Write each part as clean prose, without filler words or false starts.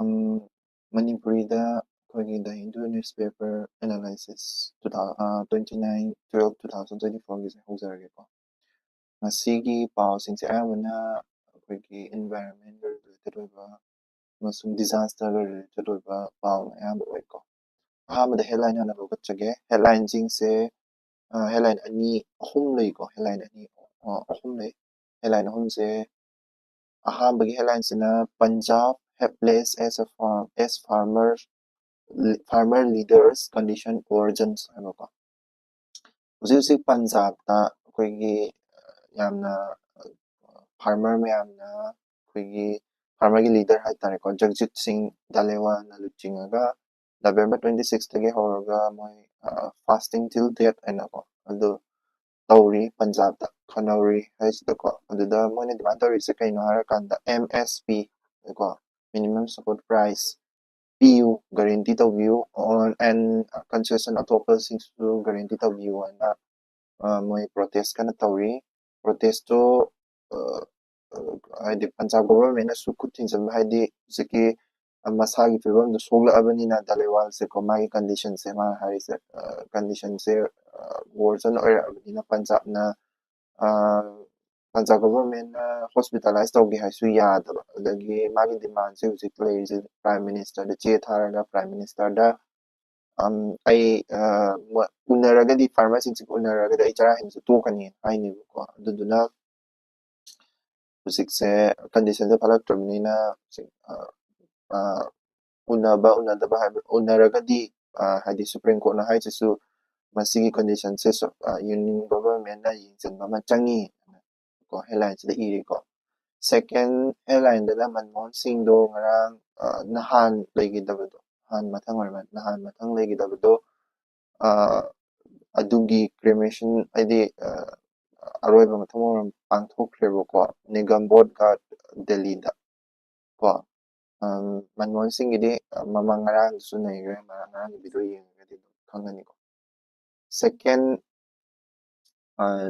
음, Manipuri다 거기 The Hindu newspaper analysis 29/12/2024ꯒꯤꯁꯦ ꯍꯧꯖꯔꯒꯦꯀꯣ. ꯉꯁꯤꯒꯤ ꯄꯥꯎꯁꯤꯡꯁꯦ ꯑꯌꯥꯝꯕꯅ ꯑꯩꯈꯣꯏꯒꯤ environment related ꯑꯣꯏꯕ ꯑꯃꯁꯨꯡ disaster related ꯑꯣꯏꯕ ꯄꯥꯎꯅ ꯑꯌꯥꯝꯕ ꯑꯣꯏꯀꯣ. ꯑꯍꯥꯟꯕꯗ headline ꯍꯥꯟꯅ ꯂꯧꯈꯠꯆꯒꯦ. headlineꯁꯤꯡꯁꯦ headline ꯑꯍꯨꯝ ꯂꯩꯀꯣ. headline ꯑꯍꯨꯝ ꯂꯩ. headline ꯑꯍꯨꯝꯁꯦ ꯑꯍꯥꯟꯕꯒꯤ headlinesꯤꯅ Punjab helpless as farmer leaders condition worsens ꯍꯥꯏꯕꯀꯣ. ꯍꯧꯖꯤꯛ ꯍꯧꯖꯤꯛ ꯄꯟꯖꯥꯕꯇ ꯑꯩꯈꯣꯏꯒꯤ ꯌꯥꯝꯅ ꯐꯥꯔꯃꯔ ꯃꯌꯥꯝꯅ ꯑꯩꯈꯣꯏꯒꯤ ꯐꯥꯔꯃꯔꯒꯤ ꯂꯤꯗꯔ ꯍꯥꯏꯇꯥꯔꯦꯀꯣ ꯖꯒꯖꯤꯠ ꯁꯤꯡ ꯗꯥꯂꯦꯋꯥꯜꯅ ꯂꯨꯆꯤꯡꯉꯒ ꯅꯕꯦꯝꯕꯔ 26ꯇꯒꯤ ꯍꯧꯔꯒ ꯃꯣꯏ ꯐꯥꯁꯇꯤꯡ ꯇꯤꯜ ꯗꯦꯠ ꯍꯥꯏꯅꯀꯣ ꯑꯗꯨ ꯇꯧꯔꯤ ꯄꯟꯖꯥꯕꯇ ꯈꯟꯅꯧꯔꯤ ꯍꯥꯏꯁꯤꯗꯀꯣ ꯑꯗꯨꯗ ꯃꯣꯏꯅ ꯗꯤꯃꯥꯟ ꯇꯧꯔꯤꯁꯦ ꯀꯩꯅꯣ ꯍꯥꯏꯔꯀꯥꯟꯗ MSP ꯀꯣ ꯃꯤꯅꯤꯃꯝ ꯁꯞꯄꯣꯔꯠ ꯄ꯭ꯔꯥꯏꯁ ꯄꯤꯌꯨ ꯒꯥꯔꯦꯟꯇꯤ ꯇꯧꯕꯤꯌꯨ ꯑꯦꯟ ꯀꯟꯁꯦꯁꯟ ꯑꯇꯣꯞꯄꯁꯤꯡꯁꯨ ꯒꯥꯔꯦꯟꯇꯤ ꯇꯧꯕꯤꯌꯨ ꯍꯥꯏꯅ ꯃꯣꯏ ꯄ꯭ꯔꯣꯇꯦꯁ ꯀꯟꯅ ꯇꯧꯔꯤ. ꯄ꯭ꯔꯣꯇꯦꯁꯇꯣ ꯍꯥꯏꯗꯤ ꯄꯟꯖꯥꯕ ꯒꯣꯚꯔꯟꯃꯦꯟꯅꯁꯨ ꯈꯨꯠ ꯊꯤꯡꯖꯤꯟꯕ ꯍꯥꯏꯗꯤ ꯍꯧꯖꯤꯛꯀꯤ ꯃꯁꯥꯒꯤ ꯐꯤꯕꯝꯗꯣ ꯁꯣꯛꯂꯛꯑꯕꯅꯤꯅ ꯗꯥꯂꯦꯋꯥꯜꯁꯦꯀꯣ ꯃꯥꯒꯤ ꯀꯟꯗꯤꯁꯟꯁꯦ ꯃꯥꯅ ꯍꯥꯏꯔꯤꯁꯦ ꯀꯟꯗꯤꯁꯟꯁꯦ ꯋꯥꯔꯖꯟ ꯑꯣꯏꯔꯛꯑꯕꯅꯤꯅ ꯄꯟꯖꯥꯕ ꯒꯣꯚꯔꯟꯃꯦꯟꯅ ꯍꯣꯁꯄꯤꯇꯥꯂꯥꯏꯁ ꯇꯧꯒꯦ ꯍꯥꯏꯁꯨ ꯌꯥꯗꯕ. ꯑꯗꯒꯤ ꯃꯥꯒꯤ ꯗꯤꯃꯥꯟꯁꯦ ꯍꯧꯖꯤꯛ ꯂꯩꯔꯤꯁꯦ ꯄ꯭ꯔꯥꯏꯝ ꯃꯤꯅꯤꯁꯇꯔꯗ ꯆꯦ ꯊꯥꯔꯒ ꯄ꯭ꯔꯥꯏꯝ ꯃꯤꯅꯤꯁꯇꯔꯗ ꯑꯩ ꯎꯅꯔꯒꯗꯤ ꯐꯥꯔꯃꯔꯁꯤꯡꯁꯤꯒ ꯎꯅꯔꯒꯗꯤ ꯑꯩ ꯆꯔꯥ ꯍꯦꯟꯕꯁꯨ ꯇꯣꯛꯀꯅꯤ ꯍꯥꯏꯅꯦꯕꯀꯣ. ꯑꯗꯨꯗꯨꯅ ꯍꯧꯖꯤꯛꯁꯦ ꯀꯟꯗꯤꯁꯟꯁꯦ ꯐꯠꯂꯛꯇ꯭ꯔꯕꯅꯤꯅ ꯎꯅꯕ ꯎꯅꯗꯕ ꯍꯥꯏꯕ ꯎꯅꯔꯒꯗꯤ ꯍꯥꯏꯗꯤ ꯁꯨꯄ꯭ꯔꯤꯝ ꯀꯣꯔꯠꯅ ꯍꯥꯏꯁꯤꯁꯨ ꯃꯁꯤꯒꯤ ꯀꯟꯗꯤꯁꯟꯁꯦ ꯌꯨꯅꯤꯌꯟ ꯒꯣꯚꯔꯟꯃꯦꯟꯅ ꯌꯦꯡꯁꯤꯟꯕ ꯑꯃ ꯆꯪꯉꯤ ꯀꯣ ꯍꯦꯗꯂꯥꯏꯟꯁꯤꯗ ꯏꯔꯤꯀꯣ. ꯁꯦꯀꯦꯟ ꯍꯦꯗꯂꯥꯏꯟꯗꯅ ꯃꯟꯃꯣꯍꯟ ꯁꯤꯡꯗꯣ ꯉꯔꯥꯡ ꯅꯍꯥꯟ ꯂꯩꯈꯤꯗꯕꯗꯣ ꯅꯍꯥꯟ ꯃꯊꯪ ꯂꯩꯈꯤꯗꯕꯗꯣ ꯑꯗꯨꯒꯤ ꯀ꯭ꯔꯦꯃꯦꯁꯟ ꯍꯥꯏꯗꯤ ꯑꯔꯣꯏꯕ ꯃꯊꯧ ꯃꯉꯝ ꯄꯥꯡꯊꯣꯛꯈ꯭ꯔꯦꯕꯀꯣ ꯅꯤꯒꯝ ꯕꯣꯔꯠ ꯒꯥꯔꯗ ꯗꯦꯜꯂꯤꯗ ꯀꯣ. ꯃꯟꯃꯣꯍꯟ ꯁꯤꯡꯒꯤꯗꯤ ꯃꯃꯥꯡ ꯉꯔꯥꯡꯗꯁꯨ ꯅꯩꯈ꯭ꯔꯦ. ꯉꯔꯥꯡꯒꯤ ꯚꯤꯗꯤꯑꯣ ꯌꯦꯡꯉꯒꯗꯤ ꯑꯗꯨꯝ ꯈꯪꯒꯅꯤꯀꯣ. ꯁꯦꯀꯦꯟ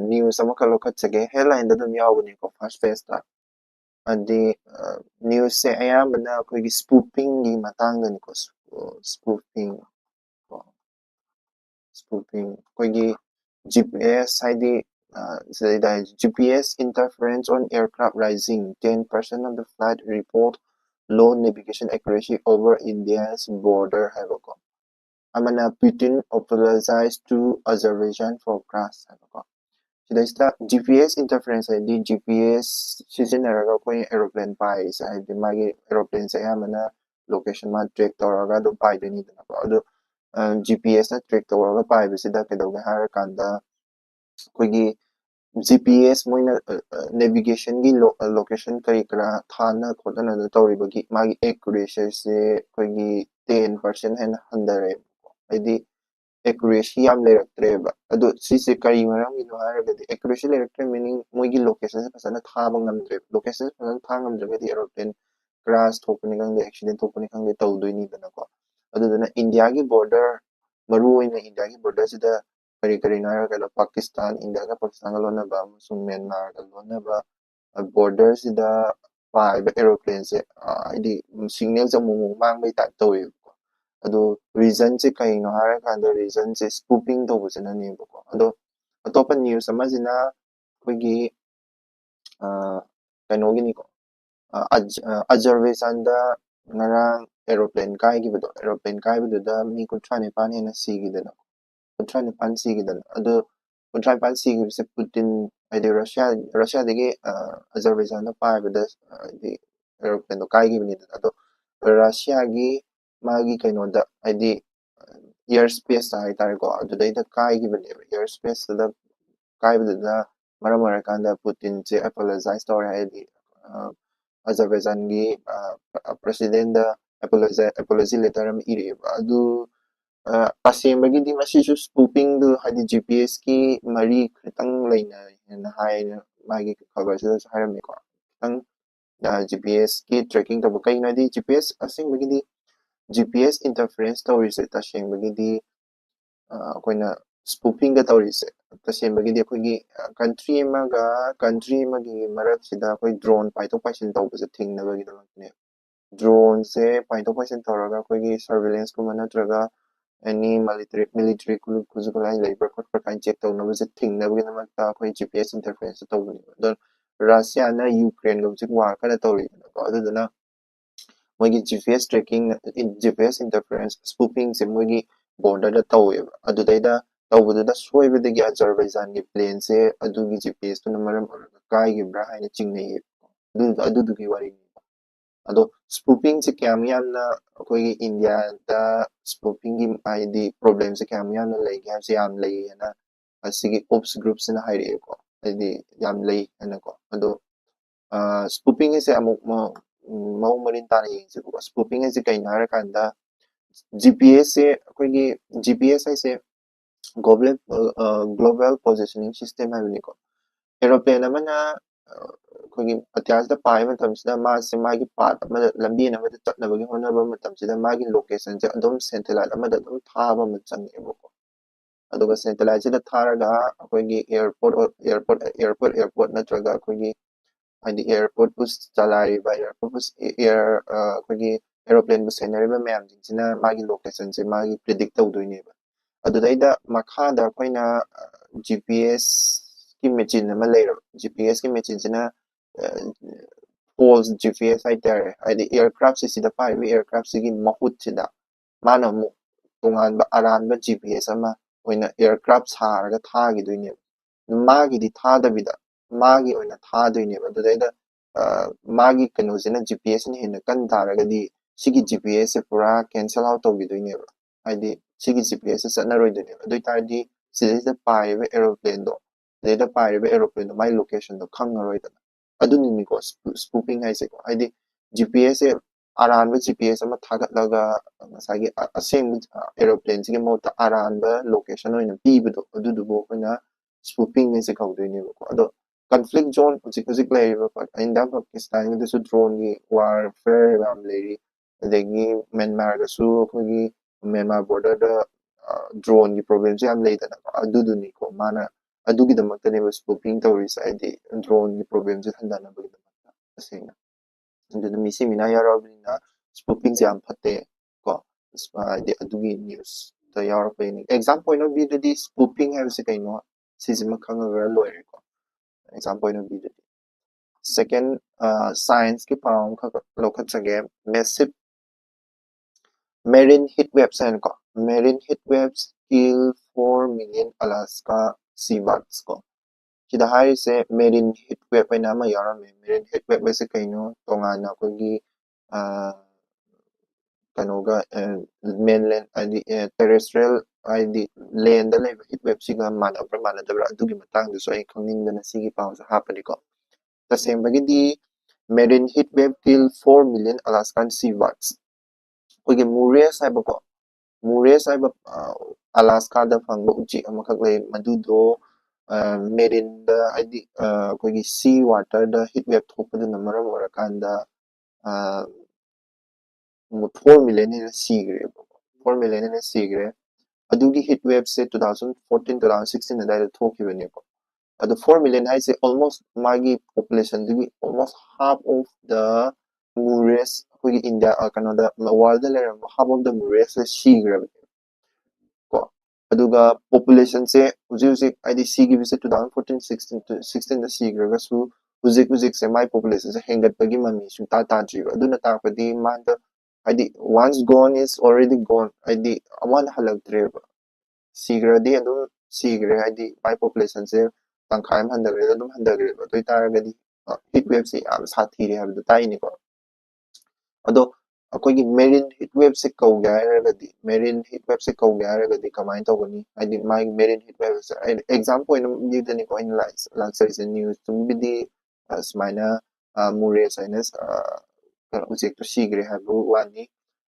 ꯅ꯭ꯌꯨꯁ ꯑꯃꯈꯛ ꯂꯧꯈꯠꯆꯒꯦ. ꯍꯦꯗꯂꯥꯏꯟꯗ ꯑꯗꯨꯝ ꯌꯥꯎꯕꯅꯤꯀꯣ ꯐꯥꯔꯁ ꯄꯦꯖꯇ. ꯍꯥꯏꯗꯤ ꯅ꯭ꯌꯨꯁꯁꯦ ꯑꯌꯥꯝꯕꯅ ꯑꯩꯈꯣꯏꯒꯤ ꯁ꯭ꯄꯨꯄꯤꯡꯒꯤ ꯃꯇꯥꯡꯗꯅꯤꯀꯣ. ꯁ꯭ꯄꯨꯄꯤꯡ ꯑꯩꯈꯣꯏꯒꯤ GPS ꯍꯥꯏꯗꯤ ꯁꯤꯗꯩꯗ GPS interference on aircraft rising 10% of the flight report low navigation accuracy over India's border ꯍꯥꯏꯕꯀꯣ. ꯑꯃꯅ Putin apologized to Azerbaijan for crash ꯍꯥꯏꯕꯀꯣ. ꯁꯤꯗꯩꯁꯤꯗ GPS interference ꯍꯥꯏꯗꯤ GPS ꯁꯤꯖꯤꯟꯅꯔꯒ ꯑꯩꯈꯣꯏ ꯑꯦꯔꯣꯄ꯭ꯂꯦꯟ ꯄꯥꯏꯔꯤꯁꯦ ꯍꯥꯏꯗꯤ ꯃꯥꯒꯤ ꯑꯦꯔꯣꯄ꯭ꯂꯦꯟꯁꯦ ꯑꯌꯥꯝꯕꯅ ꯂꯣꯀꯦꯁꯟ ꯃꯥ ꯇ꯭ꯔꯦꯛ ꯇꯧꯔꯒ ꯑꯗꯨꯝ ꯄꯥꯏꯗꯣꯏꯅꯤꯗꯅꯀꯣ. ꯑꯗꯨ GPS ꯅ ꯇ꯭ꯔꯦꯛ ꯇꯧꯔꯒ ꯄꯥꯏꯕꯁꯤꯗ ꯀꯩꯗꯧꯒꯦ ꯍꯥꯏꯔꯀꯥꯟꯗ ꯑꯩꯈꯣꯏꯒꯤ GPS ꯃꯣꯏꯅ ꯅꯦꯚꯤꯒꯦꯁꯟꯒꯤ ꯂꯣꯀꯦꯁꯟ ꯀꯔꯤ ꯀꯔꯥ ꯊꯥꯅ ꯈꯣꯠꯇꯅ ꯇꯧꯔꯤꯕꯒꯤ ꯃꯥꯒꯤ ꯑꯦꯀꯨꯔꯦꯁꯤꯁꯦ ꯑꯩꯈꯣꯏꯒꯤ 10% ꯍꯦꯟꯅ ꯍꯟꯊꯔꯦꯕꯀꯣ. ꯍꯥꯏꯗꯤ ꯑꯦꯀꯨꯔꯦꯁꯤ ꯌꯥꯝ ꯂꯩꯔꯛꯇ꯭ꯔꯦꯕ. ꯑꯗꯣ ꯁꯤꯁꯦ ꯀꯔꯤ ꯃꯔꯝꯒꯤꯅꯣ ꯍꯥꯏꯔꯒꯗꯤ ꯑꯦꯀꯨꯔꯦꯁꯤ ꯂꯩꯔꯛꯇ꯭ꯔꯦ ꯃꯤꯅꯤꯡ ꯃꯣꯏꯒꯤ ꯂꯣꯀꯦꯁꯟꯁꯦ ꯐꯖꯅ ꯊꯥꯕ ꯉꯝꯗ꯭ꯔꯦꯕ. ꯂꯣꯀꯦꯁꯟꯁꯦ ꯐꯖꯅ ꯊꯥꯕ ꯉꯝꯗ꯭ꯔꯒꯗꯤ ꯑꯦꯔꯣꯄ꯭ꯂꯦꯟ ꯀ꯭ꯔꯥꯁ ꯊꯣꯛꯄꯅꯤ ꯈꯪꯗꯦ ꯑꯦꯛꯁꯤꯗꯦꯟ ꯊꯣꯛꯄꯅꯤ ꯈꯪꯗꯦ ꯇꯧꯗꯣꯏꯅꯤꯗꯅꯀꯣ. ꯑꯗꯨꯗꯨꯅ ꯏꯟꯗꯤꯌꯥꯒꯤ ꯕꯣꯔꯗꯔ ꯃꯔꯨꯑꯣꯏꯅ ꯏꯟꯗꯤꯌꯥꯒꯤ ꯕꯣꯔꯗꯔꯁꯤꯗ ꯀꯔꯤꯅꯣ ꯍꯥꯏꯔꯒꯅ ꯄꯥꯀꯤꯁꯇꯥꯟ ꯏꯟꯗꯤꯌꯥꯒ ꯄꯥꯀꯤꯁꯇꯥꯟꯒ ꯂꯣꯟꯅꯕ ꯑꯃꯁꯨꯡ ꯃ꯭ꯌꯥꯟꯃꯥꯔꯒ ꯂꯣꯟꯅꯕ ꯕꯣꯔꯗꯔꯁꯤꯗ ꯄꯥꯏꯕ ꯑꯦꯔꯣꯄ꯭ꯂꯦꯟꯁꯦ ꯍꯥꯏꯗꯤ ꯁꯤꯒꯅꯦꯜꯁꯦ ꯑꯃꯨꯛ ꯃꯥꯡꯕꯩ ꯇꯥꯏꯞ ꯇꯧꯋꯦꯕꯀꯣ. ꯑꯗꯣ ꯔꯤꯖꯟꯁꯦ ꯀꯩꯅꯣ ꯍꯥꯏꯔꯀꯥꯟꯗ ꯔꯤꯖꯟꯁꯦ ꯁ꯭ꯄꯨꯄꯤꯡ ꯇꯧꯕꯁꯤꯅꯅꯦꯕꯀꯣ. ꯑꯗꯣ ꯑꯇꯣꯞꯄ ꯅ꯭ꯌꯨꯁ ꯑꯃꯁꯤꯅ ꯑꯩꯈꯣꯏꯒꯤ ꯀꯩꯅꯣꯒꯤꯅꯤꯀꯣ. ꯑꯖꯔꯕꯩꯖꯥꯟꯗ ꯉꯔꯥꯡ ꯑꯦꯔꯣꯄ꯭ꯂꯦꯟ ꯀꯥꯏꯕꯗꯨꯗ ꯃꯤ 39 ꯍꯦꯟꯅ ꯁꯤꯈꯤꯗꯅ 39 ꯁꯤꯈꯤꯗꯅ. ꯑꯗꯣ 39 ꯁꯤꯈꯤꯕꯁꯦ ꯄꯨꯇꯤꯟ ꯍꯥꯏꯗꯤ ꯔꯁꯤꯌꯥꯗꯒꯤ ꯑꯖꯔꯕꯩꯖꯥꯟꯗ ꯄꯥꯏꯕꯗ ꯍꯥꯏꯗꯤ ꯑꯦꯔꯣꯄ꯭ꯂꯦꯟꯗꯣ ꯀꯥꯏꯈꯤꯕꯅꯤꯗꯅ. ꯑꯗꯣ ꯔꯁꯤꯌꯥꯒꯤ ꯃꯥꯒꯤ ꯀꯩꯅꯣꯗ ꯍꯥꯏꯗꯤ ꯏꯌꯔ ꯁ꯭ꯄꯦꯁꯇ ꯍꯥꯏꯇꯥꯔꯦꯀꯣ ꯑꯗꯨꯗꯩꯗ ꯀꯥꯏꯈꯤꯕꯅꯦꯕ. ꯏꯌꯔ ꯁ꯭ꯄꯦꯁꯇꯨꯗ ꯀꯥꯏꯕꯗꯨꯗ ꯃꯔꯝ ꯑꯣꯏꯔꯀꯥꯟꯗ ꯄꯨꯇꯤꯟꯁꯦ ꯑꯦꯄꯣꯂꯣꯖꯥꯏꯁ ꯇꯧꯔꯦ. ꯍꯥꯏꯗꯤ ꯑꯖꯔꯕꯩꯖꯥꯟꯒꯤ ꯄ꯭ꯔꯦꯁꯤꯗꯦꯟꯗ ꯑꯦꯄꯣꯂꯣꯖꯤ ꯂꯦꯇꯔ ꯑꯃ ꯏꯔꯛꯑꯦꯕ. ꯑꯗꯨ ꯇꯁꯦꯡꯕꯒꯤꯗꯤ ꯃꯁꯤꯁꯨ ꯁ꯭ꯄꯨꯄꯤꯡꯗꯨ ꯍꯥꯏꯗꯤ GPSꯀꯤ ꯃꯔꯤ ꯈꯤꯇꯪ ꯂꯩꯅꯩꯅ ꯍꯥꯏꯅ ꯃꯥꯒꯤ ꯈꯕꯔꯁꯤꯗꯁꯨ ꯍꯥꯏꯔꯝꯃꯦꯀꯣ. ꯈꯤꯇꯪ GPSꯀꯤ ꯇ꯭ꯔꯦꯀꯤꯡ ꯇꯧꯕ ꯀꯩꯅꯣ ꯍꯥꯏꯗꯤ GPS ꯑꯁꯦꯡꯕꯒꯤꯗꯤ GPS ꯏꯟꯇꯔꯐꯤꯔꯦꯟꯁ ꯇꯧꯔꯤꯁꯦ ꯇꯁꯦꯡꯕꯒꯤꯗꯤ ꯑꯩꯈꯣꯏꯅ ꯁ꯭ꯄꯨꯄꯤꯡꯒ ꯇꯧꯔꯤꯁꯦ ꯇꯁꯦꯡꯕꯒꯤꯗꯤ ꯑꯩꯈꯣꯏꯒꯤ ꯀꯟꯇ꯭ꯔꯤ ꯑꯃꯒꯤ ꯃꯔꯛꯁꯤꯗ ꯑꯩꯈꯣꯏ ꯗ꯭ꯔꯣꯟ ꯄꯥꯏꯊꯣꯛ ꯄꯥꯏꯁꯤꯟ ꯇꯧꯕꯁꯦ ꯊꯤꯡꯅꯕꯒꯤꯗꯃꯛꯇꯅꯦ. ड्रोन से पाइथन पाइसन तौरगा कोई सर्वेलेंस को मना ट्रगा any military खुजकुलाई लेबर खट प्रकार चेक तौनबो से थिंगनबो नमता कोई GPS इंटरफेरेंस तौबनी दो रशिया ना यूक्रेन को जिक वार kana तौरी को अदुना मोगी GPS tracking GPS interference spoofing से मोगी border da tauweba adudayda tawbudada soibadagi Azerbaijan gi plane se adugi GPS to namaram kai gi bra haina chingnei adudugi wari ado spoofing se kyam yamna akoi India da spoofing gi ID problem se kyam yamna lei gi se yam lei na asigi ops groups na haire ko ID yam lei na ko ado spoofing is amuk mau marin tana yengse ko spoofing is kai na kanda GPS se akoigi GPS haise global positioning system haibni ko aeroplane amana akoigi atyasda pai matamsida mase magi path amada lambi amada chatnabagi honaba matamsida magi location se adum satellite amada adum thaba ma changebo ko aduga satellite se tharaga akoigi airport natraga akoigi ꯍꯥꯏꯗꯤ airport ꯕꯨ ꯆꯂꯥꯏꯔꯤꯕ airport ꯕꯨ air ꯑꯩꯈꯣꯏꯒꯤ aeroplane ꯕꯨ ꯁꯦꯟꯅꯔꯤꯕ ꯃꯌꯥꯝꯁꯤꯡꯁꯤꯅ ꯃꯥꯒꯤ ꯂꯣꯀꯦꯁꯟꯁꯦ ꯃꯥꯒꯤ predict ꯇꯧꯗꯣꯏꯅꯦꯕ ꯑꯗꯨꯗꯩꯗ ꯃꯈꯥꯗ ꯑꯩꯈꯣꯏꯅ GPS ꯒꯤ ꯃꯦꯆꯤꯟ ꯑꯃ ꯂꯩꯔꯕ GPS ꯒꯤ ꯃꯦꯆꯤꯟꯁꯤꯅ ꯐꯣꯜꯁ GPS ꯍꯥꯏꯇꯥꯔꯦ ꯍꯥꯏꯗꯤ ꯑꯦꯌꯔꯀ꯭ꯔꯥꯐ ꯁꯤꯗ ꯄꯥꯏꯔꯤꯕ ꯑꯦꯌꯔꯀ꯭ꯔꯥꯐꯁꯤꯒꯤ ꯃꯍꯨꯠꯁꯤꯗ ꯃꯥꯅ ꯑꯃꯨꯛ ꯇꯣꯉꯥꯟꯕ ꯑꯔꯥꯟꯕ GPS ꯑꯃ ꯑꯣꯏꯅ ꯑꯦꯌꯔꯀ꯭ꯔꯥꯐ ꯁꯥꯔꯒ ꯊꯥꯈꯤꯗꯣꯏꯅꯦꯕ ꯃꯥꯒꯤꯗꯤ ꯊꯥꯗꯕꯤꯗ ꯃꯥꯒꯤ ꯑꯣꯏꯅ ꯊꯥꯗꯣꯏꯅꯦꯕ ꯑꯗꯨꯗꯩꯗ ꯃꯥꯒꯤ ꯀꯩꯅꯣꯁꯤꯅ GPS ꯅ ꯍꯦꯟꯅ ꯀꯟ ꯇꯥꯔꯒꯗꯤ ꯁꯤꯒꯤ GPS ꯁꯦ ꯄꯨꯔꯥ ꯀꯦꯟꯁꯦꯜ ꯑꯥꯎꯠ ꯇꯧꯈꯤꯗꯣꯏꯅꯦꯕ ꯍꯥꯏꯗꯤ ꯁꯤꯒꯤ GPS ꯁꯦ ꯆꯠꯅꯔꯣꯏꯗꯣꯏꯅꯦꯕ ꯑꯗꯨ ꯑꯣꯏꯇꯥꯔꯗꯤ ꯁꯤꯗꯩꯁꯤꯗ ꯄꯥꯏꯔꯤꯕ ꯑꯦꯔꯣꯄ꯭ꯂꯦꯟꯗꯣ ꯁꯤꯗꯩꯗ ꯄꯥꯏꯔꯤꯕ ꯑꯦꯔꯣꯄ꯭ꯂꯦꯟꯗꯣ ꯃꯥꯒꯤ ꯂꯣꯀꯦꯁꯟꯗꯣ ꯈꯪꯉꯔꯣꯏꯗꯅ ꯑꯗꯨꯅꯤꯀꯣ ꯁ꯭ꯄꯨꯐꯤꯡ ꯍꯥꯏꯁꯦꯀꯣ ꯍꯥꯏꯗꯤ GPS ꯁꯦ ꯑꯔꯥꯟꯕ GPS ꯑꯃ ꯊꯥꯒꯠꯂꯒ ꯉꯁꯥꯏꯒꯤ ꯑꯁꯦꯡꯕ ꯑꯦꯔꯣꯄ꯭ꯂꯦꯟꯁꯤꯒꯤ ꯃꯍꯨꯠꯇ ꯑꯔꯥꯟꯕ ꯂꯣꯀꯦꯁꯟ ꯑꯣꯏꯅ ꯄꯤꯕꯗꯣ ꯑꯗꯨꯗꯨꯕꯨ ꯑꯩꯈꯣꯏꯅ ꯁ꯭ꯄꯨꯐꯤꯡ ꯍꯥꯏꯁꯦ ꯀꯧꯗꯣꯏꯅꯦꯕꯀꯣ ꯑꯗꯣ conflict zone ꯍꯧꯖꯤꯛ ꯂꯩꯔꯤꯕ ꯏꯟꯗꯤꯌꯥ ꯄꯥꯀꯤꯁꯇꯥꯟꯒꯤꯗꯁꯨ ꯗ꯭ꯔꯣꯟꯒꯤ ꯋꯥꯔꯐꯦꯌꯔ ꯌꯥꯝ ꯂꯩꯔꯤ ꯑꯗꯒꯤ ꯃ꯭ꯌꯥꯟꯃꯥꯔꯗꯁꯨ ꯑꯩꯈꯣꯏꯒꯤ ꯃ꯭ꯌꯥꯟꯃꯥꯔ ꯕꯣꯔꯗꯔꯗ ꯗ꯭ꯔꯣꯟꯒꯤ ꯄ꯭ꯔꯣꯕ꯭ꯂꯦꯝꯁꯨ ꯌꯥꯝ ꯂꯩꯗꯅꯀꯣ ꯑꯗꯨꯗꯨꯅꯤꯀꯣ ꯃꯥꯅ ꯑꯗꯨꯒꯤꯗꯃꯛꯇꯅꯦꯕ ꯁ꯭ꯄꯨꯐꯤꯡ ꯇꯧꯔꯤꯁꯦ ꯍꯥꯏꯗꯤ ꯗ꯭ꯔꯣꯟꯒꯤ ꯄ꯭ꯔꯣꯕ꯭ꯂꯦꯝꯁꯦ ꯍꯟꯊꯅꯕꯒꯤꯗꯃꯛꯇ ꯇꯁꯦꯡꯅ ꯑꯗꯨꯅ ꯃꯤꯁꯤ ꯃꯤꯅꯥ ꯌꯥꯎꯔꯕꯅꯤꯅ ꯁ꯭ꯄꯨꯐꯤꯡꯁꯦ ꯌꯥꯝ ꯐꯠꯇꯦ ꯀꯣ ꯍꯥꯏꯗꯤ ꯑꯗꯨꯒꯤ ꯅ꯭ꯌꯨꯁꯇ ꯌꯥꯎꯔꯛꯄꯩꯅꯤ ꯑꯦꯛꯖꯥꯝ ꯄꯣꯏꯟ ꯑꯣꯐ ꯚ꯭ꯌꯨꯗꯗꯤ ꯁ꯭ꯄꯨꯐꯤꯡ ꯍꯥꯏꯕꯁꯤ ꯀꯩꯅꯣ ꯁꯤꯁꯤꯃ ꯈꯪꯉꯒ ꯂꯣꯏꯔꯦꯀꯣ exam point of view. Second, science की पाऊँ का लोकत जगह massive marine heat waves हैं को marine heat waves kill 4 million Alaska sea birds को किधर हाई से marine heat wave पे नाम यारा में marine heat wave वैसे कहीं नो तो गाना कोई कनोगा mainland आदि terrestrial आदि land ले heat wave सिगा माना दबरा दुगी मतंग दूसरा एक खंडिंग दना सिगी पाऊँ से हापनी को तसेंबगीदी marine heat wave kill 4 million Alaskan sea birds. कोई मुरेस है बको मुरेस है बक अलास्का दा फंग उची अमखक ले मदुदो marine दा आदि कोई sea water दा heat wave थोपदु नमरम वरकांदा 4 million ने सीगरे 4 million ने सीगरे अदुगी heat wave से 2014 2016 दा थोकिबने को the 4 million I say almost magi population to be almost half of the Mures who India Canada world half of the Mures she gravity ko aduga population se uzi IDC give se 2014 16 to 16 the sea graga su uzik se my population se hengat pagi mami su ta ji aduna ta padi man the ID once gone is already gone ID aman halak treva Sigradi adum sigre hadi my population se tangkhai am handagre adum handagre to taragadi heat wave se am sathire habdu taini ko ado akoigi marine heat wave se kauga haragadi marine heat wave se kauga haragadi kamai tawgani hadi my marine heat wave se example in nidani ko in like is news to bidi smaina mure sinus ujek to sigre habu wani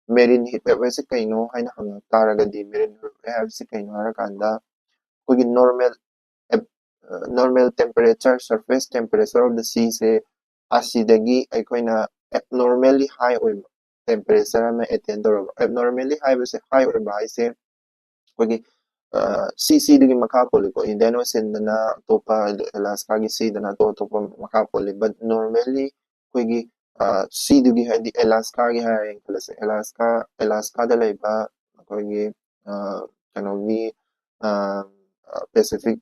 marine heat wave se kaino haina hang taragadi marine heat wave se kaino harakanda कोई normal temperature surface temperature of the sea से असीदगी अखोइना abnormally high ओइबा temperature में attain तौरबा abnormally high वैसे high ओइबा हाइसे कोई CC दगी मखा पोलिको Indian Ocean दना तोपा Alaska की sea दना तो तोपा मखा पोलि but normally कोई ꯁꯤꯗꯨꯒꯤ ꯍꯥꯏꯗꯤ ꯑꯦꯂꯥꯁꯀꯥꯒꯤ ꯍꯥꯏꯔꯦ ꯈꯜꯂꯁꯦ ꯑꯦꯂꯥꯁꯀꯥꯗ ꯂꯩꯕ ꯑꯩꯈꯣꯏꯒꯤ ꯀꯩꯅꯣꯒꯤ ꯄꯦꯁꯤꯐꯤꯛ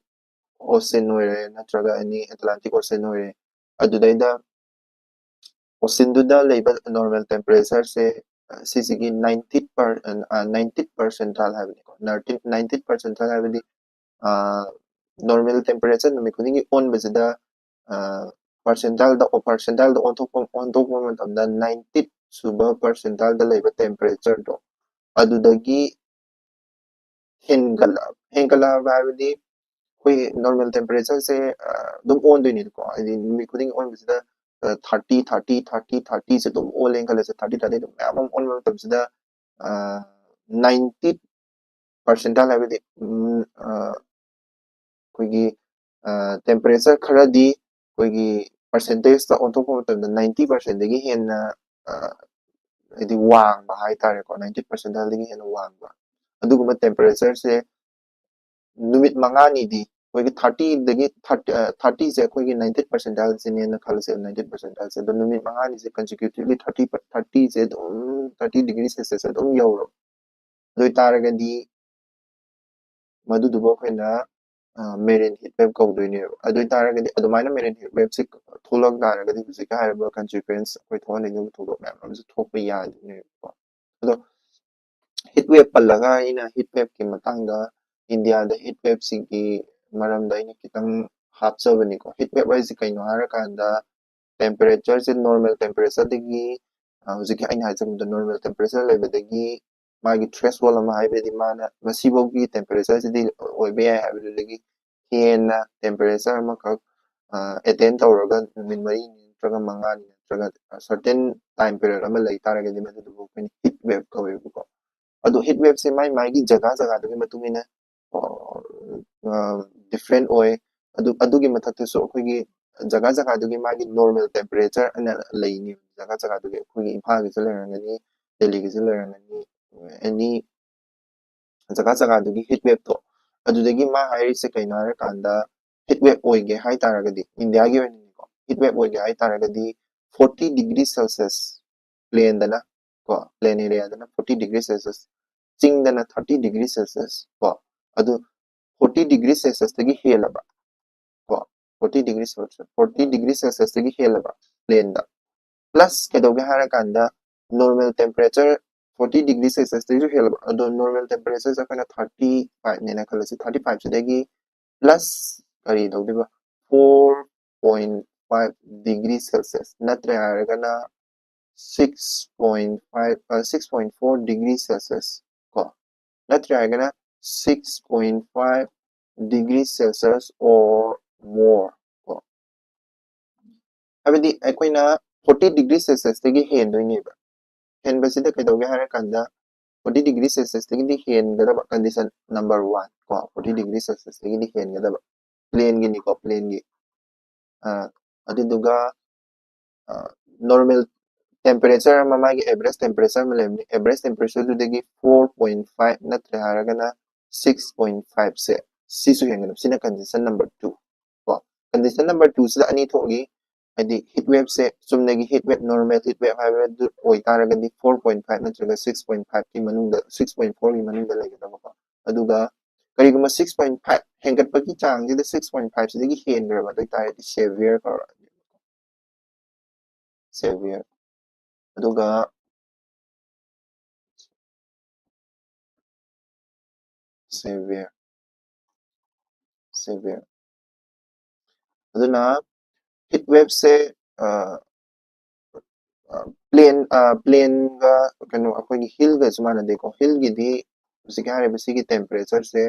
ꯑꯣꯁꯤꯟ ꯑꯣꯏꯔꯦ ꯅꯠꯇ꯭ꯔꯒ ꯑꯦꯅꯤ ꯑꯦꯠꯂꯥꯟꯇꯤꯛ ꯑꯣꯁꯤꯟ ꯑꯣꯏꯔꯦ ꯑꯗꯨꯗꯩꯗ ꯑꯣꯁꯤꯟꯗꯨꯗ ꯂꯩꯕ ꯅꯣꯔꯃꯦꯜ ꯇꯦꯝꯄꯔꯦꯆꯔꯁꯦ ꯁꯤꯁꯤꯒꯤ 90th percentile ꯍꯥꯏꯕꯅꯤꯀꯣ 90th percentile ꯍꯥꯏꯕꯗꯤ ꯅꯣꯔꯃꯦꯜ ꯇꯦꯝꯄꯔꯦꯆꯔ ꯅꯨꯃꯤꯠ ꯈꯨꯗꯤꯡꯒꯤ ꯑꯣꯟꯕꯁꯤꯗ ꯄꯔꯁꯦꯟꯇꯥꯏꯜꯗ ꯑꯣꯟꯊꯣꯛꯄ ꯃꯇꯝꯗ 90th ꯁꯨꯕ ꯄꯔꯁꯦꯟꯇꯥꯏꯜꯗ ꯂꯩꯕ ꯇꯦꯝꯄꯔꯦꯆꯔꯗꯣ ꯑꯗꯨꯗꯒꯤ ꯍꯦꯟꯒꯠꯂꯛꯑꯕ ꯍꯥꯏꯕꯗꯤ ꯑꯩꯈꯣꯏ ꯅꯣꯔꯃꯦꯜ ꯇꯦꯝꯄꯔꯦꯆꯔꯁꯦ ꯑꯗꯨꯝ ꯑꯣꯟꯗꯣꯏꯅꯤꯀꯣ ꯍꯥꯏꯗꯤ ꯅꯨꯃꯤꯠ ꯈꯨꯗꯤꯡꯒꯤ ꯑꯣꯟꯕꯁꯤda 30ꯁꯦ ꯑꯗꯨꯝ ꯑꯣꯜꯂꯦꯅ ꯈꯜꯂꯁꯦ 30 ꯑꯗꯨꯝ ꯃꯌꯥꯝ ꯑꯃ ꯑꯣꯟꯕ ꯃꯇꯝꯁꯤꯗ 90th percentile ꯍꯥꯏꯕꯗꯤ ꯑꯩꯈꯣꯏꯒꯤ ꯇꯦꯝꯄꯔꯦꯆꯔ ꯈꯔꯗꯤ ꯑꯩꯈꯣꯏꯒꯤ ꯄꯔꯁꯦꯟꯇꯦꯖꯇ ꯑꯣꯟꯊꯣꯛꯄ ꯃꯇꯝꯗ 90%ꯗꯒꯤ ꯍꯦꯟꯅ ꯍꯥꯏꯗꯤ ꯋꯥꯡꯕ ꯍꯥꯏꯇꯥꯔꯦꯀꯣ 90th percentile ꯍꯦꯟꯅ ꯋꯥꯡꯕ ꯑꯗꯨꯒꯨꯝꯕ ꯇꯦꯝꯄꯔꯦꯆꯔꯁꯦ ꯅꯨꯃꯤꯠ ꯃꯉꯥꯅꯤꯗꯤ ꯑꯩꯈꯣꯏꯒꯤ 30ꯁꯦ ꯑꯩꯈꯣꯏꯒꯤ 90th percentileꯁꯤꯅꯦꯅ ꯈꯜꯂꯁꯦ 90th percentileꯁꯦ ꯑꯗꯣ ꯅꯨꯃꯤꯠ ꯃꯉꯥꯅꯤꯁꯦ ꯀꯟꯁꯤꯀ꯭ꯌꯨꯇꯤቭꯂꯤ 30ꯁꯦ ꯑꯗꯨꯝ 30 degree Celsius ꯑꯗꯨꯝ ꯌꯧꯔꯕ ꯑꯗꯨ ꯑꯣꯏꯇꯥꯔꯒꯗꯤ ꯃꯗꯨꯗꯨꯕꯨ ꯑꯩꯈꯣꯏꯅ ꯃꯦꯔꯤꯟ ꯍꯤꯠ ꯋꯦꯞ ꯀꯧꯗꯣꯏꯅꯦꯕ ꯑꯗꯨ ꯑꯣꯏꯇꯥꯔꯒꯗꯤ ꯑꯗꯨꯃꯥꯏꯅ ꯃꯦꯔꯤꯟ ꯍꯤꯠ ꯋꯦꯞꯁꯦ ꯊꯣꯛꯂꯛ ꯇꯥꯔꯒꯗꯤ ꯍꯧꯖꯤꯛꯀ ꯍꯥꯏꯔꯤꯕ ꯀꯟꯁꯤꯀ꯭ꯋꯦꯟꯁ ꯑꯩꯈꯣꯏ ꯊꯣꯛꯍꯟꯅꯤꯡꯉꯤꯕ ꯊꯧꯗꯣꯛ ꯃꯌꯥꯝ ꯑꯃꯁꯨ ꯊꯣꯛꯄ ꯌꯥꯗꯣꯏꯅꯦꯕꯀꯣ ꯑꯗꯣ ꯍꯤꯠ ꯋꯦꯞ ꯄꯜꯂꯒ ꯑꯩꯅ ꯍꯤꯠ ꯋꯦꯞꯀꯤ ꯃꯇꯥꯡꯗ ꯏꯟꯗꯤꯌꯥꯗ ꯍꯤꯠ ꯋꯦꯞꯁꯤꯒꯤ ꯃꯔꯝꯗ ꯑꯩꯅ ꯈꯤꯇꯪ ꯍꯥꯞꯆꯕꯅꯤꯀꯣ ꯍꯤꯠ ꯋꯦꯞ ꯍꯥꯏꯁꯤ ꯀꯩꯅꯣ ꯍꯥꯏꯔꯀꯥꯟꯗ ꯇꯦꯝꯄꯔꯦꯆꯔꯁꯦ ꯅꯣꯔꯃꯦꯜ ꯇꯦꯝꯄꯔꯦꯆꯔꯗꯒꯤ ꯍꯧꯖꯤꯛꯀꯤ ꯑꯩꯅ ꯍꯥꯏꯖꯕꯗ ꯅꯣꯔꯃꯦꯜ ꯇꯦꯝꯄꯔꯦꯆꯔ ꯂꯩꯕꯗꯒꯤ ꯃꯥꯒꯤ ꯊ꯭ꯔꯦꯁꯍꯣꯜ ꯑꯃ ꯍꯥꯏꯕꯗꯤ ꯃꯥꯅ ꯃꯁꯤꯐꯥꯎꯒꯤ ꯇꯦꯝꯄꯔꯦꯆꯔꯁꯤꯗꯤ ꯑꯣꯏꯕ ꯌꯥꯏ ꯍꯥꯏꯕꯗꯨꯗꯒꯤ ꯍꯦꯟꯅ ꯇꯦꯝꯄꯔꯦꯆꯔ ꯑꯃꯈꯛ ꯑꯦꯇꯦꯟ ꯇꯧꯔꯒ ꯅꯨꯃꯤꯠ 4ꯅꯤ ꯅꯠꯇ꯭ꯔꯒ 5ꯅꯤ ꯅꯠꯇ꯭ꯔꯒ ꯁꯔꯇꯦꯟ ꯇꯥꯏꯝ ꯄꯤꯔꯤꯌꯠ ꯑꯃ ꯂꯩ ꯇꯥꯔꯒꯗꯤ ꯃꯗꯨꯗꯨꯕꯨ ꯑꯩꯈꯣꯏꯅ ꯍꯤꯠ ꯋꯦꯞ ꯀꯧꯋꯦꯕꯀꯣ ꯑꯗꯣ ꯍꯤꯠ ꯋꯦꯞꯁꯦ ꯃꯥꯒꯤ ꯖꯒꯥꯗꯨꯒꯤ ꯃꯇꯨꯡ ꯏꯟꯅ ꯗꯤꯐ꯭ꯔꯦꯟ ꯑꯣꯏ ꯑꯗꯨꯒꯤ ꯃꯊꯛꯇꯁꯨ ꯑꯩꯈꯣꯏꯒꯤ ꯖꯒꯥꯗꯨꯒꯤ ꯃꯥꯒꯤ ꯅꯣꯔꯃꯦꯜ ꯇꯦꯝꯄꯔꯦꯆꯔ ꯑꯅ ꯂꯩꯅꯤ ꯖꯒꯥꯗꯨꯒꯤ ꯑꯩꯈꯣꯏꯒꯤ ꯏꯝꯐꯥꯜꯒꯤꯁꯨ ꯂꯩꯔꯝꯒꯅꯤ ꯗꯦꯜꯂꯤꯒꯤꯁꯨ ꯂꯩꯔꯝꯒꯅꯤ ꯑꯦꯅꯤ ꯖꯒꯥꯗꯨꯒꯤ ꯍꯤꯠ ꯋꯦꯞꯇꯣ ꯑꯗꯨꯗꯒꯤ ꯃꯥ ꯍꯥꯏꯔꯤꯁꯦ ꯀꯩꯅꯣ ꯍꯥꯏꯔꯀꯥꯟꯗ ꯍꯤꯠ ꯋꯦꯞ ꯑꯣꯏꯒꯦ ꯍꯥꯏꯇꯥꯔꯒꯗꯤ ꯏꯟꯗꯤꯌꯥꯒꯤ ꯑꯣꯏꯅꯀꯣ ꯍꯤꯠ ꯋꯦꯞ ꯑꯣꯏꯒꯦ ꯍꯥꯏꯇꯥꯔꯒꯗꯤ 40 degree Celsius ꯄ꯭ꯂꯦꯟꯗꯅ ꯀꯣ ꯄ꯭ꯂꯦꯟ ꯑꯦꯔꯤꯌꯥꯗꯅ 40 degree Celsius ꯆꯤꯡꯗꯅ 30 degree Celsius ꯀꯣ ꯑꯗꯨ 40 degree Celsiusꯇꯒꯤ ꯍꯦꯜꯂꯕ ꯀꯣ 40 degree Celsiusꯇꯒꯤ ꯍꯦꯜꯂꯕ ꯄ꯭ꯂꯦꯟꯗ ꯄ꯭ꯂꯁ ꯀꯩꯗꯧꯒꯦ ꯍꯥꯏꯔꯀꯥꯟꯗ ꯅꯣꯔꯃꯦꯜ ꯇꯦꯝꯄꯔꯦꯆꯔ 40 degree Celsiusꯇꯒꯤꯁꯨ ꯍꯦꯜꯂꯕ ꯑꯗꯣ ꯅꯣꯔꯃꯦꯜ ꯇꯦꯝꯄꯔꯦꯆꯔꯁꯦ ꯑꯩꯈꯣꯏꯅ 35ꯅꯦꯅ ꯈꯜꯂꯁꯤ 35ꯁꯤꯗꯒꯤ ꯄ꯭ꯂꯁ ꯀꯔꯤ ꯇꯧꯗꯣꯏꯕ 4.5 degree Celsius ꯅꯠꯇ꯭ꯔꯦ ꯍꯥꯏꯔꯒꯅ 6.4 degree Celsius ꯀꯣ ꯅꯠꯇ꯭ꯔꯦ ꯍꯥꯏꯔꯒꯅ 6.5 degree Celsius or more ꯀꯣ ꯍꯥꯏꯕꯗꯤ ꯑꯩꯈꯣꯏꯅ 40 degree Celsiusꯇꯒꯤ ꯍꯦꯟꯗꯣꯏꯅꯦꯕ ꯍꯦꯟꯕꯁꯤꯗ ꯀꯩꯗꯧꯒꯦ ꯍꯥꯏꯔꯀꯥꯟꯗ 40 degree Celsiusꯇꯒꯤꯗꯤ ꯍꯦꯟꯒꯗꯕ ꯀꯟꯗꯤꯁꯟ नंबर 1 को 40 degree Celsius ꯇꯒꯤꯗꯤ ꯍꯦꯟꯒꯗꯕ ꯄ꯭ꯂꯦꯟꯒꯤꯅꯤꯀꯣ ꯄ꯭ꯂꯦꯟꯒꯤ ꯑꯗꯨꯗꯨꯒ ꯅꯣꯔꯃꯦꯜ ꯇꯦꯝꯄꯔꯦꯆꯔ ꯑꯃ ꯃꯥꯒꯤ ꯑꯦꯚꯔꯦꯖ ꯇꯦꯝꯄꯔꯦꯆꯔ ꯑꯃ ꯂꯩꯕꯅꯤ ꯑꯦꯚꯔꯦꯖ ꯇꯦꯝꯄꯔꯦꯆꯔꯗꯨꯗꯒꯤ 4.5 ꯅꯠꯇ꯭ꯔꯦ ꯍꯥꯏꯔꯒꯅ 6.5 ꯁꯦ ꯁꯤꯁꯨ ꯍꯦꯟꯒꯗꯕ ꯁꯤꯅ ꯀꯟꯗꯤꯁꯟ नंबर 2 ꯀꯣ ꯀꯟꯗꯤꯁꯟ नंबर 2 ꯁꯤꯗ ꯑꯅꯤ ꯊꯣꯛꯏ ꯍꯥꯏꯗꯤ ꯍꯤꯠ ꯋꯦꯞꯁꯦ ꯆꯨꯝꯅꯒꯤ ꯍꯤꯠ ꯋꯦꯞ ꯅꯣꯔꯃꯦꯜ ꯍꯤꯠ ꯋꯦꯞ ꯍꯥꯏꯕꯗꯨ ꯑꯣꯏꯇꯥꯔꯒꯗꯤ 4.5 ꯅꯠꯇ꯭ꯔꯒ 6.5 ꯒꯤ ꯃꯅꯨꯡꯗ 6.4 ꯒꯤ ꯃꯅꯨꯡꯗ ꯂꯩꯒꯗꯕꯀꯣ ꯑꯗꯨꯒ ꯀꯔꯤꯒꯨꯝꯕ 6.5 ꯍꯦꯟꯒꯠꯄꯒꯤ ꯆꯥꯡꯁꯤꯗ 6.5 ꯁꯤꯗꯒꯤ ꯍꯦꯟꯈ꯭ꯔꯕ ꯑꯗꯨ ꯑꯣꯏꯇꯥꯔꯗꯤ ꯁꯦꯚꯤꯌꯔ ꯀꯧꯔꯛꯑꯅꯤ ꯁꯦꯚꯤꯌꯔ ꯑꯗꯨꯒ ꯁꯦꯚꯤꯌꯔ ꯑꯗꯨꯅ ꯍꯤꯠ ꯋꯦꯞꯁꯦ प्लेन कनो अखोई हिल गा मानदेको हिल गिदी हजिक हारिबा सिगी टेम्परेचर से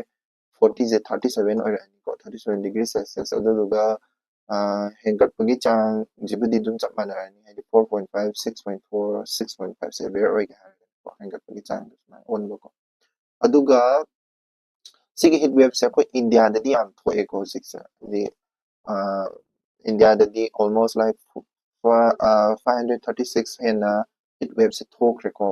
40 से 37 ओइरानी को 37 डिग्री सेल्सियस अदुगा हेंगटपगी चांग जिबुदी दुम चप मानरानी हाइदि 4.5 6.4 6.5 से बेर ओइगा हारिबा हेंगटपगी चांग दुमा ओनबको अदुगा सिगी हिट वेव से अखोई इंडिया ददी याम थोएको हजिक से the India ददी almost like 536 Hena hit wave से थोक्रेको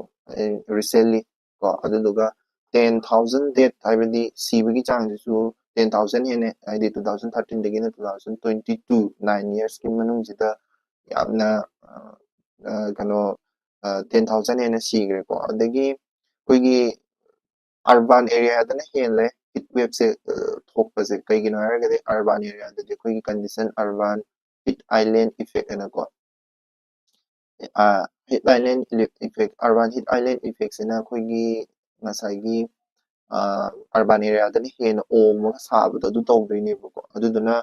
रिसेंटली को अदुगा 10,000 डेथ हाइबदी सीबगी चांगसु 10,000 हेने हाइदि 2013 दगिना 2022 9 years की मनुंग जिदा यामना ꯀꯩꯅꯣ 10,000 ꯍꯦꯟꯅ ꯁꯤꯈ꯭ꯔꯦꯀꯣ ꯑꯗꯒꯤ ꯑꯩꯈꯣꯏꯒꯤ ꯑꯔꯕꯥꯟ ꯑꯦꯔꯤꯌꯥꯗꯅ ꯍꯦꯜꯂꯦ ꯍꯤꯠ ꯋꯦꯞꯁꯦ ꯊꯣꯛꯄꯁꯦ ꯀꯩꯒꯤꯅꯣ ꯍꯥꯏꯔꯒꯗꯤ ꯑꯔꯕꯥꯟ ꯑꯦꯔꯤꯌꯥꯗꯗꯤ ꯑꯩꯈꯣꯏꯒꯤ ꯀꯟꯗꯤꯁꯟ ꯑꯔꯕꯥꯟ ꯍꯤꯠ ꯑꯥꯏꯂꯦꯟ ꯏꯐꯦꯛ ꯍꯥꯏꯅꯀꯣ ꯍꯤꯠ ꯑꯥꯏꯂꯦꯟ ꯏꯐꯦꯛ ꯑꯔꯕꯥꯟ ꯍꯤꯠ ꯑꯥꯏꯂꯦꯟ ꯏꯐꯦꯛꯁꯤꯅ ꯑꯩꯈꯣꯏꯒꯤ ꯉꯁꯥꯏꯒꯤ ꯑꯔꯕꯥꯟ ꯑꯦꯔꯤꯌꯥꯗꯅ ꯍꯦꯟꯅ ꯑꯣꯝꯃꯒ ꯁꯥꯕꯗꯣ ꯑꯗꯨ ꯇꯧꯗꯣꯏꯅꯦꯕꯀꯣ ꯑꯗꯨꯗꯨꯅ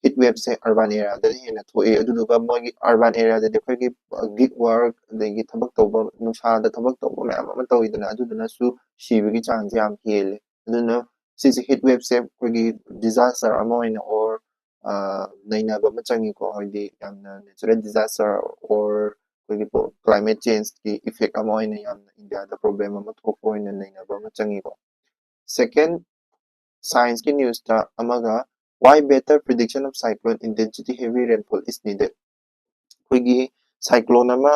ꯍꯤꯠ ꯋꯦꯞꯁꯦ ꯑꯔꯕꯥꯟ ꯑꯦꯔꯤꯌꯥꯗꯅ ꯍꯦꯟꯅ ꯊꯣꯛꯑꯦ ꯑꯗꯨꯗꯨꯒ ꯃꯣꯏꯒꯤ ꯑꯔꯕꯥꯟ ꯑꯦꯔꯤꯌꯥꯗꯗꯤ ꯑꯩꯈꯣꯏꯒꯤ ꯒꯤግ ꯋꯥꯔꯛ ꯑꯗꯒꯤ ꯊꯕꯛ ꯇꯧꯕ ꯅꯨꯡꯁꯥꯗ ꯊꯕꯛ ꯇꯧꯕ ꯃꯌꯥꯝ ꯑꯃ ꯇꯧꯋꯤꯗꯅ ꯑꯗꯨꯗꯨꯅꯁꯨ ꯁꯤꯕꯒꯤ ꯆꯥꯡꯁꯦ ꯌꯥꯝ ꯍꯦꯜꯂꯦ ꯑꯗꯨꯅ ꯁꯤꯁꯦ ꯍꯤꯠ ꯋꯦꯞꯁꯦ ꯑꯩꯈꯣꯏꯒꯤ ꯗꯤꯖꯥꯁꯇꯔ ꯑꯃ ꯑꯣꯏꯅ ꯑꯣꯔ ꯅꯩꯅꯕ ꯑꯃ ꯆꯪꯉꯤꯀꯣ ꯍꯥꯏꯗꯤ ꯌꯥꯝꯅ ꯅꯦꯆꯔꯦꯜ ꯗꯤꯖꯥꯁꯇꯔ ꯑꯣꯔ ꯑꯩꯈꯣꯏꯒꯤ ꯀ꯭ꯂꯥꯏꯃꯦꯠ ꯆꯦꯟꯖꯀꯤ ꯏꯐꯦꯛ ꯑꯃ ꯑꯣꯏꯅ ꯌꯥꯝꯅ ꯏꯟꯗꯤꯌꯥꯗ ꯄ꯭ꯔꯣꯕ꯭ꯂꯦꯝ ꯑꯃ ꯊꯣꯛꯄ ꯑꯣꯏꯅ ꯅꯩꯅꯕ ꯑꯃ ꯆꯪꯉꯤꯀꯣ ꯁꯦꯀꯦꯟ ꯁꯥꯏꯟꯁꯀꯤ ꯅ꯭ꯌꯨꯁꯇ ꯑꯃꯒ why better prediction of cyclone intensity heavy rainfall is needed ꯑꯩꯈꯣꯏꯒꯤ ꯁꯥꯏꯀ꯭ꯂꯣꯟ ꯑꯃ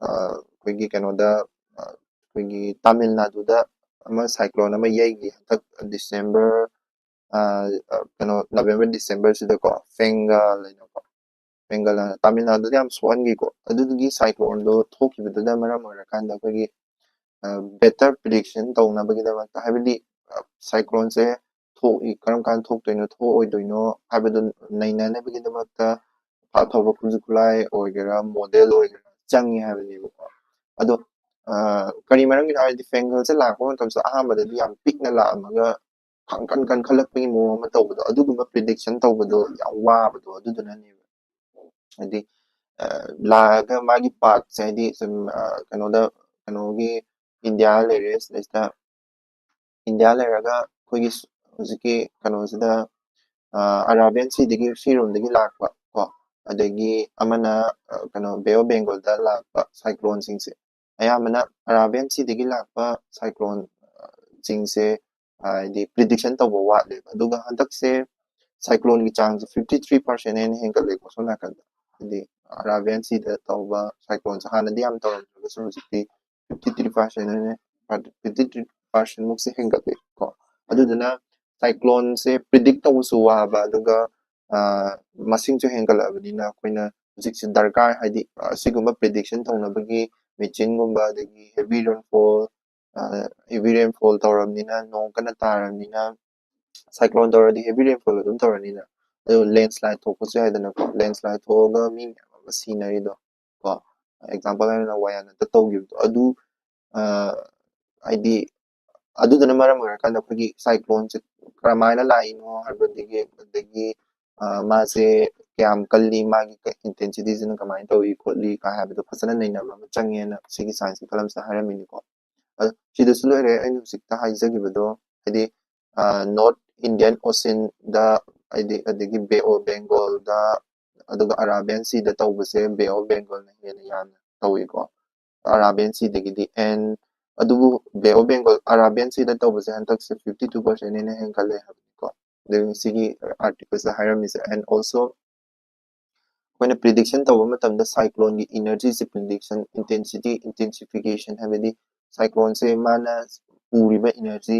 ꯑꯩꯈꯣꯏꯒꯤ ꯀꯩꯅꯣꯗ ꯑꯩꯈꯣꯏꯒꯤ ꯇꯥꯃꯤꯜ ꯅꯥꯗꯨꯗ ꯑꯃ ꯁꯥꯏꯀ꯭ꯂꯣꯟ ꯑꯃ ꯌꯩꯈꯤ ꯍꯟꯗꯛ ꯗꯤꯁꯦꯝꯕꯔ ꯀꯩꯅꯣ ꯅꯕꯦꯝꯕꯔ ꯗꯤꯁꯦꯝꯕꯔꯁꯤꯗꯀꯣ ꯐꯦꯡꯒꯜ ꯍꯥꯏꯅꯀꯣ ꯐꯦꯡꯒꯜ ꯇꯥꯃꯤꯜ ꯅꯥꯗꯨꯗ ꯌꯥꯝ ꯁꯣꯛꯍꯟꯈꯤꯀꯣ ꯑꯗꯨꯗꯨꯒꯤ ꯁꯥꯏꯀ꯭ꯂꯣꯟꯗꯣ ꯊꯣꯛꯈꯤꯕꯗꯨꯅ ꯃꯔꯝ ꯑꯣꯏꯔꯀꯥꯟꯗ ꯑꯩꯈꯣꯏꯒꯤ ꯕꯦꯇꯔ ꯄ꯭ꯔꯤꯗꯤꯛꯁꯟ ꯇꯧꯅꯕꯒꯤꯗꯃꯛꯇ ꯍꯥꯏꯕꯗꯤ ꯁꯥꯏꯀ꯭ꯂꯣꯟꯁꯦ ꯊꯣꯛꯏ ꯀꯔꯝ ꯀꯥꯟꯗ ꯊꯣꯛꯇꯣꯏꯅꯣ ꯊꯣꯛꯑꯣꯏꯗꯣꯏꯅꯣ ꯍꯥꯏꯕꯗꯨ ꯅꯩꯅꯅꯕꯒꯤꯗꯃꯛꯇ ꯑꯐꯕ ꯈꯨꯠꯁꯨ ꯈꯨꯠꯂꯥꯏ ꯑꯣꯏꯒꯦꯔꯥ ꯃꯣꯗꯦꯜ ꯑꯣꯏꯒꯦꯔꯥ ꯆꯪꯉꯤ ꯍꯥꯏꯕꯅꯦꯕꯀꯣ ꯑꯗꯣ ꯀꯔꯤ ꯃꯔꯝꯒꯤꯅꯣ ꯍꯥꯏꯔꯗꯤ ꯐꯦꯡꯒꯜꯁꯦ ꯂꯥꯛꯄ ꯃꯇꯝꯁꯤꯗ ꯑꯍꯥꯟꯕꯗꯗꯤ ꯌꯥꯝ ꯄꯤꯛꯅ ꯂꯥꯛꯑꯝꯃꯒ ꯀꯟꯈꯠꯂꯛꯄꯒꯤ ꯃꯑꯣꯡ ꯑꯃ ꯇꯧꯕꯗꯣ ꯑꯗꯨꯒꯨꯝꯕ ꯄ꯭ꯔꯤꯗꯤꯛꯁꯟ ꯇꯧꯕꯗꯣ ꯌꯥꯝ ꯋꯥꯕꯗꯣ ꯑꯗꯨꯗꯨꯅꯅꯦꯕ ꯍꯥꯏꯗꯤ ꯂꯥꯛꯑꯒ ꯃꯥꯒꯤ ꯄꯥꯠꯁꯦ ꯍꯥꯏꯗꯤ ꯁꯨꯝ ꯀꯩꯅꯣꯒꯤ ꯏꯟꯗꯤꯌꯥ ꯂꯩꯔꯦ ꯁꯤꯗꯩꯁꯤꯗ ꯏꯟꯗꯤꯌꯥ ꯂꯩꯔꯒ ꯑꯩꯈꯣꯏꯒꯤ ꯍꯧꯖꯤꯛꯀꯤ ꯀꯩꯅꯣꯁꯤꯗ ꯑꯔꯥꯕꯤꯌꯟ ꯁꯤꯗꯒꯤ ꯁꯤꯔꯣꯝꯗꯒꯤ ꯂꯥꯛꯄ ꯀꯣ ꯑꯗꯒꯤ ꯑꯃꯅ ꯀꯩꯅꯣ ꯕꯦ ꯑꯣꯐ ꯕꯦꯡꯒꯣꯜꯗ ꯂꯥꯛꯄ ꯁꯥꯏꯀ꯭ꯂꯣꯟꯁꯤꯡꯁꯦ ꯑꯌꯥꯝꯕꯅ ꯑꯔꯥꯕꯤꯌꯟ ꯁꯤꯗꯒꯤ ꯂꯥꯛꯄ ꯁꯥꯏꯀ꯭ꯂꯣꯟꯁꯤꯡꯁꯦ ꯍꯥꯏꯗꯤ ꯄ꯭ꯔꯤꯗꯤꯛꯁꯟ ꯇꯧꯕ ꯋꯥꯠꯂꯦꯕ ꯑꯗꯨꯒ ꯍꯟꯗꯛꯁꯦ ꯁꯥꯏꯀ꯭ꯂꯣꯟꯒꯤ ꯆꯥꯡꯁꯦ 53% ꯍꯦꯟꯅ ꯍꯦꯟꯒꯠꯂꯦꯀꯣ ꯁꯣꯝ ꯅꯥꯀꯟꯗ ꯍꯥꯏꯗꯤ ꯑꯔꯥꯕꯤꯌꯟ ꯁꯤꯗ ꯇꯧꯕ ꯁꯥꯏꯀ꯭ꯂꯣꯟꯁꯦ ꯍꯥꯟꯅꯗꯤ ꯌꯥꯝ ꯇꯧꯔꯝꯗ꯭ꯔꯒꯁꯨ ꯍꯧꯖꯤꯛꯇꯤ 53% ꯃꯨꯛꯁꯦ ꯍꯦꯟꯒꯠꯂꯦ ꯀꯣ ꯑꯗꯨꯗꯨꯅ ꯁꯥꯏꯀ꯭ꯂꯣꯟꯁꯦ ꯄ꯭ꯔꯤꯗꯤꯛ ꯇꯧꯕꯁꯨ ꯋꯥꯕ ꯑꯗꯨꯒ ꯃꯁꯤꯡꯁꯨ ꯍꯦꯟꯒꯠꯂꯛꯑꯕꯅꯤꯅ ꯑꯩꯈꯣꯏꯅ ꯍꯧꯖꯤꯛꯁꯦ ꯗꯔꯀꯥꯔ ꯍꯥꯏꯗꯤ ꯑꯁꯤꯒꯨꯝꯕ ꯄ꯭ꯔꯤꯗꯤꯛꯁꯟ ꯇꯧꯅꯕꯒꯤ ꯃꯦꯆꯤꯟꯒꯨꯝꯕ ꯑꯗꯒꯤ ꯍꯦꯚꯤ ꯔꯦꯟꯐꯣꯜ ꯇꯧꯔꯕꯅꯤꯅ ꯅꯣꯡ ꯀꯟꯅ ꯇꯥꯔꯕꯅꯤꯅ ꯁꯥꯏꯀ꯭ꯂꯣꯟ ꯇꯧꯔꯗꯤ ꯍꯦꯚꯤ ꯔꯦꯟꯐꯣꯜ ꯑꯗꯨꯝ ꯇꯧꯔꯅꯤꯅ ꯑꯗꯨ ꯂꯦꯟꯁ꯭ꯂꯥꯏꯠ ꯊꯣꯛꯄꯁꯨ ꯌꯥꯏꯗꯅꯀꯣ ꯂꯦꯟꯁ꯭ꯂꯥꯏꯠ ꯊꯣꯛꯑꯒ ꯃꯤ ꯃꯌꯥꯝ ꯑꯃ ꯁꯤꯅꯔꯤꯗꯣ ꯀꯣ ꯑꯦꯛꯖꯥꯝꯄꯜ ꯍꯥꯏꯔꯒꯅ ꯋꯥꯌꯥꯅꯗ ꯇꯧꯈꯤꯕꯗꯣ ꯑꯗꯨ ꯍꯥꯏꯗꯤ ꯑꯗꯨꯗꯨꯅ ꯃꯔꯝ ꯑꯣꯏꯔꯀꯥꯟꯗ ꯑꯩꯈꯣꯏꯒꯤ ꯁꯥꯏꯀ꯭ꯂꯣꯟꯁꯦ ꯀꯔꯝꯍꯥꯏꯅ ꯂꯥꯛꯏꯅꯣ ꯍꯥꯏꯕꯗꯒꯤ ꯑꯗꯒꯤ ꯃꯥꯁꯦ ꯀꯌꯥꯝ ꯀꯜꯂꯤ ꯃꯥꯒꯤ ꯏꯟꯇꯦꯟꯁꯤꯇꯤꯁꯤꯅ ꯀꯃꯥꯏꯅ ꯇꯧꯏ ꯈꯣꯠꯂꯤ ꯀ ꯍꯥꯏꯕꯗꯣ ꯐꯖꯅ ꯅꯩꯅꯕ ꯑꯃ ꯆꯪꯉꯦꯅ ꯁꯤꯒꯤ ꯁꯥꯏꯟꯁꯀꯤ ꯀꯂꯝꯁꯤꯗ ꯍꯥꯏꯔꯝꯃꯤꯅꯤꯀꯣ ꯑꯗꯣ ꯁꯤꯗꯁꯨ ꯂꯣꯏꯔꯦ ꯑꯩꯅ ꯍꯧꯖꯤꯛꯇ ꯍꯥꯏꯖꯈꯤꯕꯗꯣ ꯍꯥꯏꯗꯤ ꯅꯣꯔꯠ ꯏꯟꯗꯤꯌꯟ ꯑꯣꯁꯤꯟꯗ ꯍꯥꯏꯗꯤ ꯑꯗꯒꯤ ꯕꯦ ꯑꯣꯐ ꯕꯦꯡꯒꯣꯜꯗ ꯑꯗꯨꯒ ꯑꯔꯥꯕꯤꯌꯟ ꯁꯤꯗ ꯇꯧꯕꯁꯦ ꯕꯦ ꯑꯣꯐ ꯕꯦꯡꯒꯣꯜꯅ ꯍꯦꯟꯅ ꯌꯥꯝꯅ ꯇꯧꯏꯀꯣ ꯑꯔꯥꯕꯤꯌꯟ ꯁꯤꯗꯒꯤꯗꯤ ꯑꯗꯨꯕꯨ ꯕꯦ ꯑꯣꯐ ꯕꯦꯡꯒꯣꯜ ꯑꯔꯥꯕꯤꯌꯟ ꯁꯤꯗ ꯇꯧꯕꯁꯦ ꯍꯟꯗꯛꯁꯦ 52% ꯍꯦꯟꯅ ꯍꯦꯟꯒꯠꯂꯦ ꯍꯥꯏꯕꯅꯤꯀꯣ ꯑꯗꯒꯤ ꯁꯤꯒꯤ ꯑꯥꯔꯇꯤꯀꯜꯁꯗ ꯍꯥꯏꯔꯝꯃꯤꯁꯦ ꯑꯦꯟ ꯑꯣꯜꯁꯣ ꯑꯩꯈꯣꯏꯅ ꯄ꯭ꯔꯤꯗꯤꯛꯁꯟ ꯇꯧꯕ ꯃꯇꯝꯗ ꯁꯥꯏꯀ꯭ꯂꯣꯟꯒꯤ ꯏꯅꯔꯖꯤꯁꯦ ꯄ꯭ꯔꯤꯗꯤꯛꯁꯟ ꯏꯟꯇꯦꯟꯁꯤꯐꯤꯀꯦꯁꯟ ꯍꯥꯏꯕꯗꯤ ꯁꯥꯏꯀ꯭ꯂꯣꯟꯁꯦ ꯃꯥꯅ ꯄꯨꯔꯤꯕ ꯏꯅꯔꯖꯤ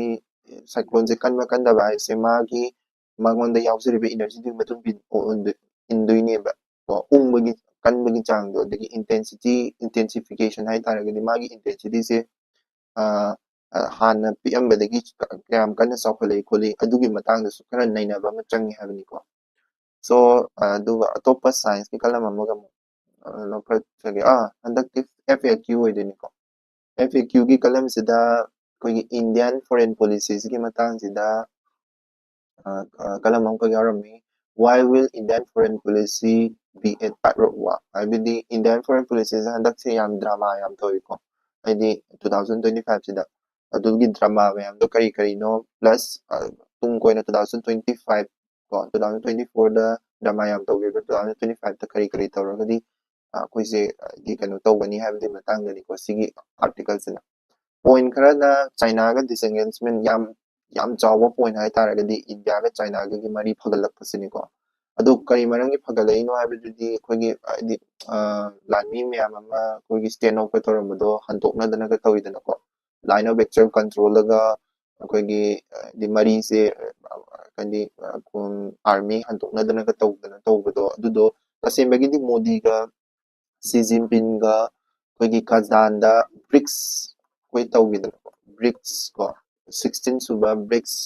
ꯁꯥꯏꯀ꯭ꯂꯣꯟꯁꯦ ꯀꯟꯕ ꯀꯟꯗꯕ ꯍꯥꯏꯁꯦ ꯃꯉꯣꯟꯗ ꯌꯥꯎꯖꯔꯤꯕ ꯏꯅꯔꯖꯤꯗꯨꯒꯤ ꯃꯇꯨꯡ ꯏꯟꯗꯣꯏꯅꯦꯕ ꯀꯣ ꯎꯪꯕꯒꯤ ꯀꯟꯕꯒꯤ ꯆꯥꯡꯗꯣ ꯑꯗꯒꯤ ꯏꯟꯇꯦꯟꯁꯤꯐꯤꯀꯦꯁꯟ ꯍꯥꯏꯇꯥꯔꯒꯗꯤ ꯃꯥꯒꯤ ꯏꯟꯇꯦꯟꯁꯤꯇꯤꯁꯦ ꯍꯥꯟꯅ ꯄꯤꯛꯑꯝꯕꯗꯒꯤ ꯀꯌꯥꯝ ꯀꯟꯅ ꯆꯥꯎꯈꯠꯂꯛꯏ ꯈꯣꯠꯂꯤ ꯑꯗꯨꯒꯤ ꯃꯇꯥꯡꯗꯁꯨ ꯈꯔ ꯅꯩꯅꯕ ꯑꯃ ꯆꯪꯉꯤ ꯍꯥꯏꯕꯅꯤꯀꯣ ꯁꯣ ꯑꯗꯨꯒ ꯑꯇꯣꯞꯄ ꯁꯥꯏꯟꯁꯀꯤ ꯀꯂꯝ ꯑꯃꯒ ꯑꯃꯨꯛ ꯂꯧꯈꯠꯆꯒꯦ ꯍꯟꯗꯛꯇꯤ FAQ ꯑꯣꯏꯗꯣꯏꯅꯤꯀꯣ FAQꯒꯤ ꯀꯂꯝꯁꯤꯗ ꯑꯩꯈꯣꯏꯒꯤ ꯏꯟꯗꯤꯌꯥꯟ ꯐꯣꯔꯦꯟ ꯄꯣꯂꯤꯁꯤꯁꯤꯒꯤ ꯃꯇꯥꯡꯁꯤꯗ ꯀꯂꯝ ꯑꯃꯈꯛ ꯌꯥꯎꯔꯝꯃꯤ why will Indian foreign policy be a tightrope walk ꯍꯥꯏꯕꯗꯤ ꯏꯟꯗꯤꯌꯥꯟ ꯐꯣꯔꯦꯟ ꯄꯣꯂꯤꯁꯤꯁꯦ ꯍꯟꯗꯛꯁꯦ ꯌꯥꯝ ꯗ꯭ꯔꯃꯥ ꯌꯥꯝ ꯇꯧꯏꯀꯣ ꯍꯥꯏꯗꯤ 2025 ꯑꯗꯨꯒꯤ ꯗ꯭ꯔꯃꯥ ꯃꯌꯥꯝꯗꯣ ꯀꯔꯤ ꯀꯔꯤꯅꯣ ꯄ꯭ꯂꯁ ꯇꯨꯡ ꯀꯣꯏꯅ 2025 ꯀꯣ 2024ꯗ ꯗ꯭ꯔꯃꯥ ꯌꯥꯝ ꯇꯧꯈꯤꯕ 2025ꯗ ꯀꯔꯤ ꯀꯔꯤ ꯇꯧꯔꯒꯗꯤ ꯑꯩꯈꯣꯏꯁꯦ ꯀꯩꯅꯣ ꯇꯧꯒꯅꯤ ꯍꯥꯏꯕꯒꯤ ꯃꯇꯥꯡꯗꯅꯤꯀꯣ ꯁꯤꯒꯤ ꯑꯥꯔꯇꯤꯀꯜꯁꯤꯅ ꯄꯣꯏꯟ ꯈꯔꯅ ꯆꯥꯏꯅꯥꯒ ꯗꯤꯁꯑꯦꯡꯒꯦꯖꯃꯦꯟ ꯌꯥꯝ ꯆꯥꯎꯕ ꯄꯣꯏꯟ ꯍꯥꯏꯇꯥꯔꯒꯗꯤ ꯏꯟꯗꯤꯌꯥꯒ ꯆꯥꯏꯅꯥꯒꯒꯤ ꯃꯔꯤ ꯐꯒꯠꯂꯛꯄꯁꯤꯅꯤꯀꯣ ꯑꯗꯨ ꯀꯔꯤ ꯃꯔꯝꯒꯤ ꯐꯒꯠꯂꯛꯏꯅꯣ ꯍꯥꯏꯕꯗꯨꯗꯤ ꯑꯩꯈꯣꯏꯒꯤ ꯍꯥꯏꯗꯤ ꯂꯥꯟꯃꯤ ꯃꯌꯥꯝ ꯑꯃ ꯑꯩꯈꯣꯏꯒꯤ ꯁ꯭ꯇꯦꯟ ꯑꯣꯐꯀ ꯇꯧꯔꯝꯕꯗꯣ ꯍꯟꯗꯣꯛꯅꯗꯅꯒ ꯇꯧꯋꯤꯗꯅꯀꯣ ꯂꯥꯏꯟ ꯑꯣꯐ ꯑꯦꯛꯆꯨꯑꯦꯜ ꯀꯟꯇ꯭ꯔꯣꯜꯗꯒ ꯑꯩꯈꯣꯏꯒꯤ ꯍꯥꯏꯗꯤ ꯃꯔꯤꯁꯦ ꯍꯥꯏꯗꯤ ꯑꯥꯔꯃꯤ ꯍꯟꯗꯣꯛꯅꯗꯅꯒ ꯇꯧꯕꯗꯣ ꯑꯗꯨꯗꯣ ꯇꯁꯦꯡꯕꯒꯤꯗꯤ ꯃꯣꯗꯤꯒ ꯁꯤ ꯖꯤꯟꯄꯤꯡꯒ ꯑꯩꯈꯣꯏꯒꯤ ꯀꯖꯥꯟꯗ ꯕ꯭ꯔꯤꯛꯁ ꯑꯩꯈꯣꯏ ꯇꯧꯈꯤꯗꯅꯀꯣ ꯕ꯭ꯔꯤꯛꯁ ꯀꯣ 16 ꯁꯨꯕ ꯕ꯭ꯔꯤꯛꯁ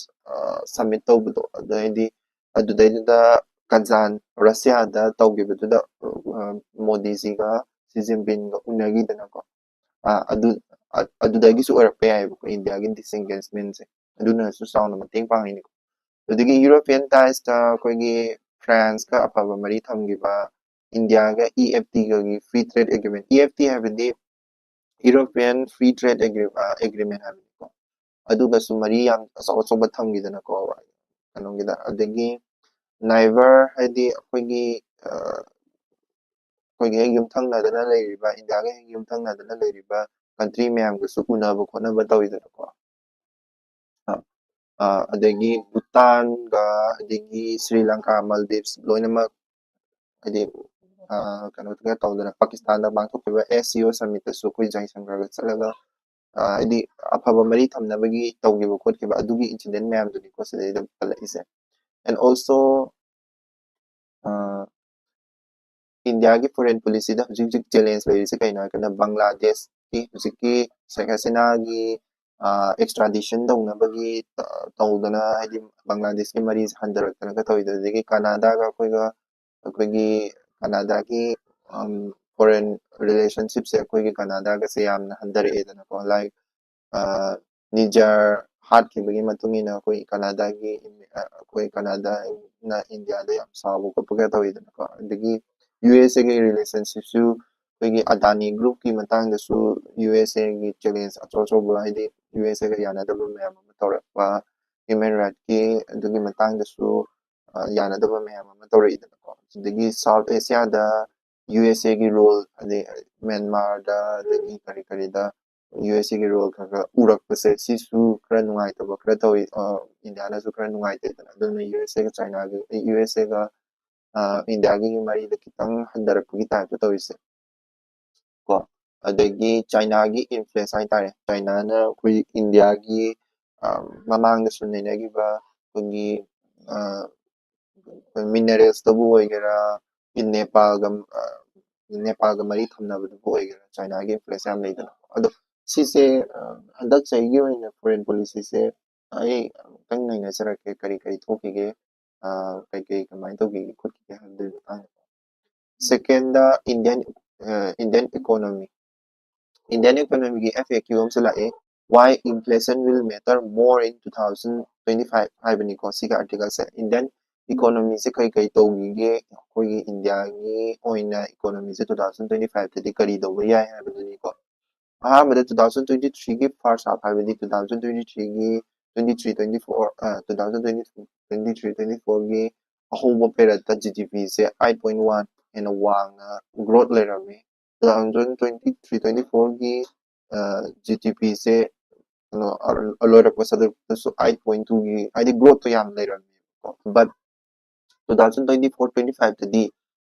ꯁꯝꯃꯤꯠ ꯇꯧꯕꯗꯣ ꯑꯗꯨꯗꯩꯗꯨꯗ ꯀꯖꯥꯟ ꯔꯁꯤꯌꯥꯗ ꯇꯧꯈꯤꯕꯗꯨꯗ ꯃꯣꯗꯤꯖꯤꯒ ꯁꯤ ꯖꯤꯟꯄꯤꯡꯒ ꯎꯅꯈꯤꯗꯅꯀꯣ ꯑꯗꯨ ꯑꯗꯨꯗꯒꯤꯁꯨ ꯑꯣꯏꯔꯛꯄ ꯌꯥꯏꯑꯕꯀꯣ ꯏꯟꯗꯤꯌꯥꯒꯤ ꯗꯤꯁꯑꯦꯡꯒꯦꯖꯃꯦꯟꯁꯦ ꯑꯗꯨꯅꯁꯨ ꯆꯥꯎꯅ ꯃꯇꯦꯡ ꯄꯥꯡꯉꯤꯅꯤꯀꯣ ꯑꯗꯨꯗꯒꯤ ꯌꯨꯔꯣꯄꯤꯌꯟ ꯇꯥꯏꯁꯇ ꯑꯩꯈꯣꯏꯒꯤ ꯐ꯭ꯔꯥꯟꯁꯀ ꯑꯐꯕ ꯃꯔꯤ ꯊꯝꯈꯤꯕ ꯏꯟꯗꯤꯌꯥꯒ EFTꯒꯤ ꯐ꯭ꯔꯤ ꯇ꯭ꯔꯦꯗ ꯑꯦꯒ꯭ꯔꯤꯃꯦꯟ EFT ꯍꯥꯏꯕꯗꯤ ꯌꯨꯔꯣꯄꯤꯌꯟ ꯐ꯭ꯔꯤ ꯇ꯭ꯔꯦꯗ ꯑꯦꯒ꯭ꯔꯤꯃꯦꯟ ꯍꯥꯏꯕꯅꯤꯀꯣ ꯑꯗꯨꯒꯁꯨ ꯃꯔꯤ ꯌꯥꯝ ꯑꯆꯧ ꯑꯆꯧꯕ ꯊꯝꯈꯤꯗꯅꯀꯣ ꯀꯩꯅꯣꯒꯤꯗ ꯑꯗꯒꯤ ꯅꯥꯏꯕꯔ ꯍꯥꯏꯗꯤ ꯑꯩꯈꯣꯏꯒꯤ ꯍꯦꯛ ꯌꯨꯝꯊꯪꯅꯗꯅ ꯂꯩꯔꯤꯕ ꯏꯟꯗꯤꯌꯥꯒ ꯍꯦꯛ ꯌꯨꯝꯊꯪꯅꯗꯅ ꯂꯩꯔꯤꯕ ꯀꯟꯇ꯭ꯔꯤ ꯃꯌꯥꯝꯒꯁꯨ ꯎꯅꯕ ꯈꯣꯠꯅꯕ ꯇꯧꯋꯤꯗꯅꯀꯣ ꯑꯗꯒꯤ ꯚꯨꯇꯥꯟꯒ ꯑꯗꯒꯤ ꯁ꯭ꯔꯤ ꯂꯪꯀꯥ ꯃꯜꯗꯤꯞꯁ ꯂꯣꯏꯅꯃꯛ ꯍꯥꯏꯗꯤ ꯀꯩꯅꯣꯒ ꯇꯧꯗꯅ ꯄꯥꯀꯤꯁꯇꯥꯟꯗ ꯄꯥꯡꯊꯣꯛꯈꯤꯕ SCO ꯁꯝꯃꯤꯠꯇꯁꯨ ꯑꯩꯈꯣꯏ ꯖꯩꯁꯪꯀꯔꯒ ꯆꯠꯂꯒ ꯍꯥꯏꯗꯤ ꯑꯐꯕ ꯃꯔꯤ ꯊꯝꯅꯕꯒꯤ ꯇꯧꯈꯤꯕ ꯈꯣꯠꯈꯤꯕ ꯑꯗꯨꯒꯤ ꯏꯟꯁꯤꯗꯦꯟ ꯃꯌꯥꯝꯗꯨꯅꯤꯀꯣ ꯁꯤꯗꯩꯗ ꯄꯜꯂꯛꯏꯁꯦ ꯑꯦꯟ ꯑꯣꯜꯁꯣ ꯏꯟꯗꯤꯌꯥꯒꯤ ꯐꯣꯔꯦꯟ ꯄꯣꯂꯤꯁꯤꯗ ꯍꯧꯖꯤꯛ ꯍꯧꯖꯤꯛ ꯆꯦꯂꯦꯟꯖ ꯂꯩꯔꯤꯁꯦ ꯀꯩꯅꯣ ꯍꯥꯏꯔꯀꯥꯟꯗ ꯕꯪꯒ꯭ꯂꯥꯗꯦꯁꯀꯤ ꯍꯧꯖꯤꯛꯀꯤ ꯁꯦꯈ ꯍꯁꯤꯅꯥꯒꯤ ꯑꯦꯛꯁꯇ꯭ꯔꯥꯗꯤꯁꯟ ꯇꯧꯅꯕꯒꯤ ꯇꯧꯗꯅ ꯍꯥꯏꯗꯤ ꯕꯪꯒ꯭ꯂꯥꯗꯦꯁꯀꯤ ꯃꯔꯤꯁꯦ ꯍꯟꯊꯔꯛꯇꯅꯒ ꯇꯧꯋꯤꯗꯣ ꯑꯗꯒꯤ ꯀꯅꯥꯗꯥꯒ ꯑꯩꯈꯣꯏꯒꯤ ꯀꯅꯥꯗꯥꯒꯤ ꯐꯣꯔꯦꯟ ꯔꯤꯂꯦꯁꯟꯁꯤꯞꯁꯦ ꯑꯩꯈꯣꯏꯒꯤ ꯀꯅꯥꯗꯥꯒꯁꯦ ꯌꯥꯝꯅ ꯍꯟꯊꯔꯛꯑꯦꯗꯅꯀꯣ ꯂꯥꯏꯛ ꯅꯤꯖꯔ ꯍꯥꯠꯈꯤꯕꯒꯤ ꯃꯇꯨꯡ ꯏꯟꯅ ꯑꯩꯈꯣꯏ ꯀꯅꯥꯗꯥꯅ ꯏꯟꯗꯤꯌꯥꯗ ꯌꯥꯝ ꯁꯥꯎꯕ ꯈꯣꯠꯄꯒ ꯇꯧꯋꯤꯗꯅꯀꯣ ꯑꯗꯒꯤ USAꯒꯤ ꯔꯤꯂꯦꯁꯟꯁꯤꯞꯁꯨ ꯑꯩꯈꯣꯏꯒꯤ ꯑꯗꯥꯅꯤ ꯒ꯭ꯔꯨꯞꯀꯤ ꯃꯇꯥꯡꯗꯁꯨ USAꯒꯤ ꯆꯦꯂꯦꯟꯖ ꯑꯆꯧ ꯑꯆꯧꯕ ꯍꯥꯏꯗꯤ USAꯒ ꯌꯥꯅꯗꯕ ꯃꯌꯥꯝ ꯑꯃ ꯇꯧꯔꯛꯄ ꯍ꯭ꯌꯨꯃꯦꯟ ꯔꯥꯏꯠꯀꯤ ꯑꯗꯨꯒꯤ ꯃꯇꯥꯡꯗꯁꯨ ꯌꯥꯅꯗꯕ ꯃꯌꯥꯝ ꯑꯃ ꯇꯧꯔꯛꯏꯗꯅꯀꯣ ꯑꯗꯒꯤ ꯁꯥꯎꯠ ꯑꯦꯁꯤꯌꯥꯗ USAꯒꯤ ꯔꯣꯜ ꯑꯗꯩ ꯃꯦꯟꯃꯥꯔꯗ ꯑꯗꯒꯤ ꯀꯔꯤꯗ USAꯒꯤ ꯔꯣꯜ ꯈꯔ ꯎꯔꯛꯄꯁꯦ ꯁꯤꯁꯨ ꯈꯔ ꯅꯨꯡꯉꯥꯏꯇꯕ ꯈꯔ ꯇꯧꯋꯤ ꯏꯟꯗꯤꯌꯥꯅꯁꯨ ꯈꯔ ꯅꯨꯡꯉꯥꯏꯇꯦꯗꯅ ꯑꯗꯨꯅ USAꯒ ꯏꯟꯗꯤꯌꯥꯒꯤ ꯃꯔꯤꯗ ꯈꯤꯇꯪ ꯍꯟꯊꯔꯛꯄꯒꯤ ꯇꯥꯏꯞꯇ ꯇꯧꯔꯤꯁꯦ ꯀꯣ ꯑꯗꯒꯤ ꯆꯥꯏꯅꯥꯒꯤ ꯏꯟꯐ꯭ꯂꯨꯌꯦꯟꯁ ꯍꯥꯏꯇꯥꯔꯦ ꯆꯥꯏꯅꯥꯅ ꯑꯩꯈꯣꯏ ꯏꯟꯗꯤꯌꯥꯒꯤ ꯃꯃꯥꯡꯗꯁꯨ ꯅꯩꯅꯈꯤꯕ ꯑꯩꯈꯣꯏꯒꯤ ꯃꯤꯅꯔꯦꯜꯁꯇꯕꯨ ꯑꯣꯏꯒꯦꯔꯥ ꯅꯦꯄꯥꯜꯒ ꯃꯔꯤ ꯊꯝꯅꯕꯗꯨꯕꯨ ꯑꯣꯏꯒꯦꯔꯥ ꯆꯥꯏꯅꯥꯒꯤ ꯏꯟꯐ꯭ꯂꯨꯌꯦꯟꯁ ꯌꯥꯝ ꯂꯩꯗꯅ ꯑꯗꯣ ꯁꯤꯁꯦ ꯍꯟꯗꯛ ꯆꯍꯤꯒꯤ ꯑꯣꯏꯅ ꯐꯣꯔꯦꯟ ꯄꯣꯂꯤꯁꯤꯁꯦ ꯑꯩ ꯑꯃꯨꯛꯇꯪ ꯅꯩꯅꯖꯔꯛꯀꯦ ꯀꯔꯤ ꯊꯣꯛꯈꯤꯒꯦ ꯀꯩꯀꯩ ꯀꯃꯥꯏꯅ ꯇꯧꯈꯤꯒꯦ ꯈꯣꯠꯈꯤꯒꯦ ꯍꯥꯏꯕꯗꯨꯒꯤ ꯃꯇꯥꯡꯗ ꯁꯦꯀꯦꯟꯗ ꯏꯟꯗꯤꯌꯟ ꯏꯀꯣꯅꯣꯃꯤꯒꯤ FAQ ꯑꯃꯁꯨ ꯂꯥꯛꯑꯦ why inflation will matter more in 2025 ꯍꯥꯏꯕꯅꯤꯀꯣ ꯁꯤꯒꯤ ꯑꯥꯔꯇꯤꯀꯜꯁꯦ ꯏꯟꯗꯤꯌꯟ ꯏꯀꯣꯅꯣꯃꯤꯁꯦ ꯀꯩ ꯇꯧꯈꯤꯒꯦ ꯑꯩꯈꯣꯏꯒꯤ ꯏꯟꯗꯤꯌꯥꯒꯤ ꯑꯣꯏꯅ ꯏꯀꯣꯅꯣꯃꯤꯁꯦ 2025ꯇꯗꯤ ꯀꯔꯤ ꯇꯧꯕ ꯌꯥꯏ ꯍꯥꯏꯕꯗꯨꯅꯤꯀꯣ ꯑꯍꯥꯟꯕꯗ 2023ꯒꯤ ꯐꯥꯔꯁ ꯍꯥꯐ ꯍꯥꯏꯕꯗꯤ 2023ꯒꯤ 2023-24ꯒꯤ ꯑꯍꯧꯕ ꯄꯦꯔꯠꯇ GDPꯁꯦ 8.1 ꯍꯦꯟꯅ ꯋꯥꯡꯅ ꯒ꯭ꯔꯣꯠ ꯂꯩꯔꯝꯃꯤ 2023-24ꯒꯤ GDPꯁꯦ ꯂꯣꯏꯔꯛꯄ ꯁꯗꯛꯇꯁꯨ 8.2ꯒꯤ ꯍꯥꯏꯗꯤ ꯒ꯭ꯔꯣꯠꯇꯣ ꯌꯥꯝ ꯂꯩꯔꯝꯃꯦꯕꯀꯣ ꯕꯠ 2024-25ꯇꯗꯤ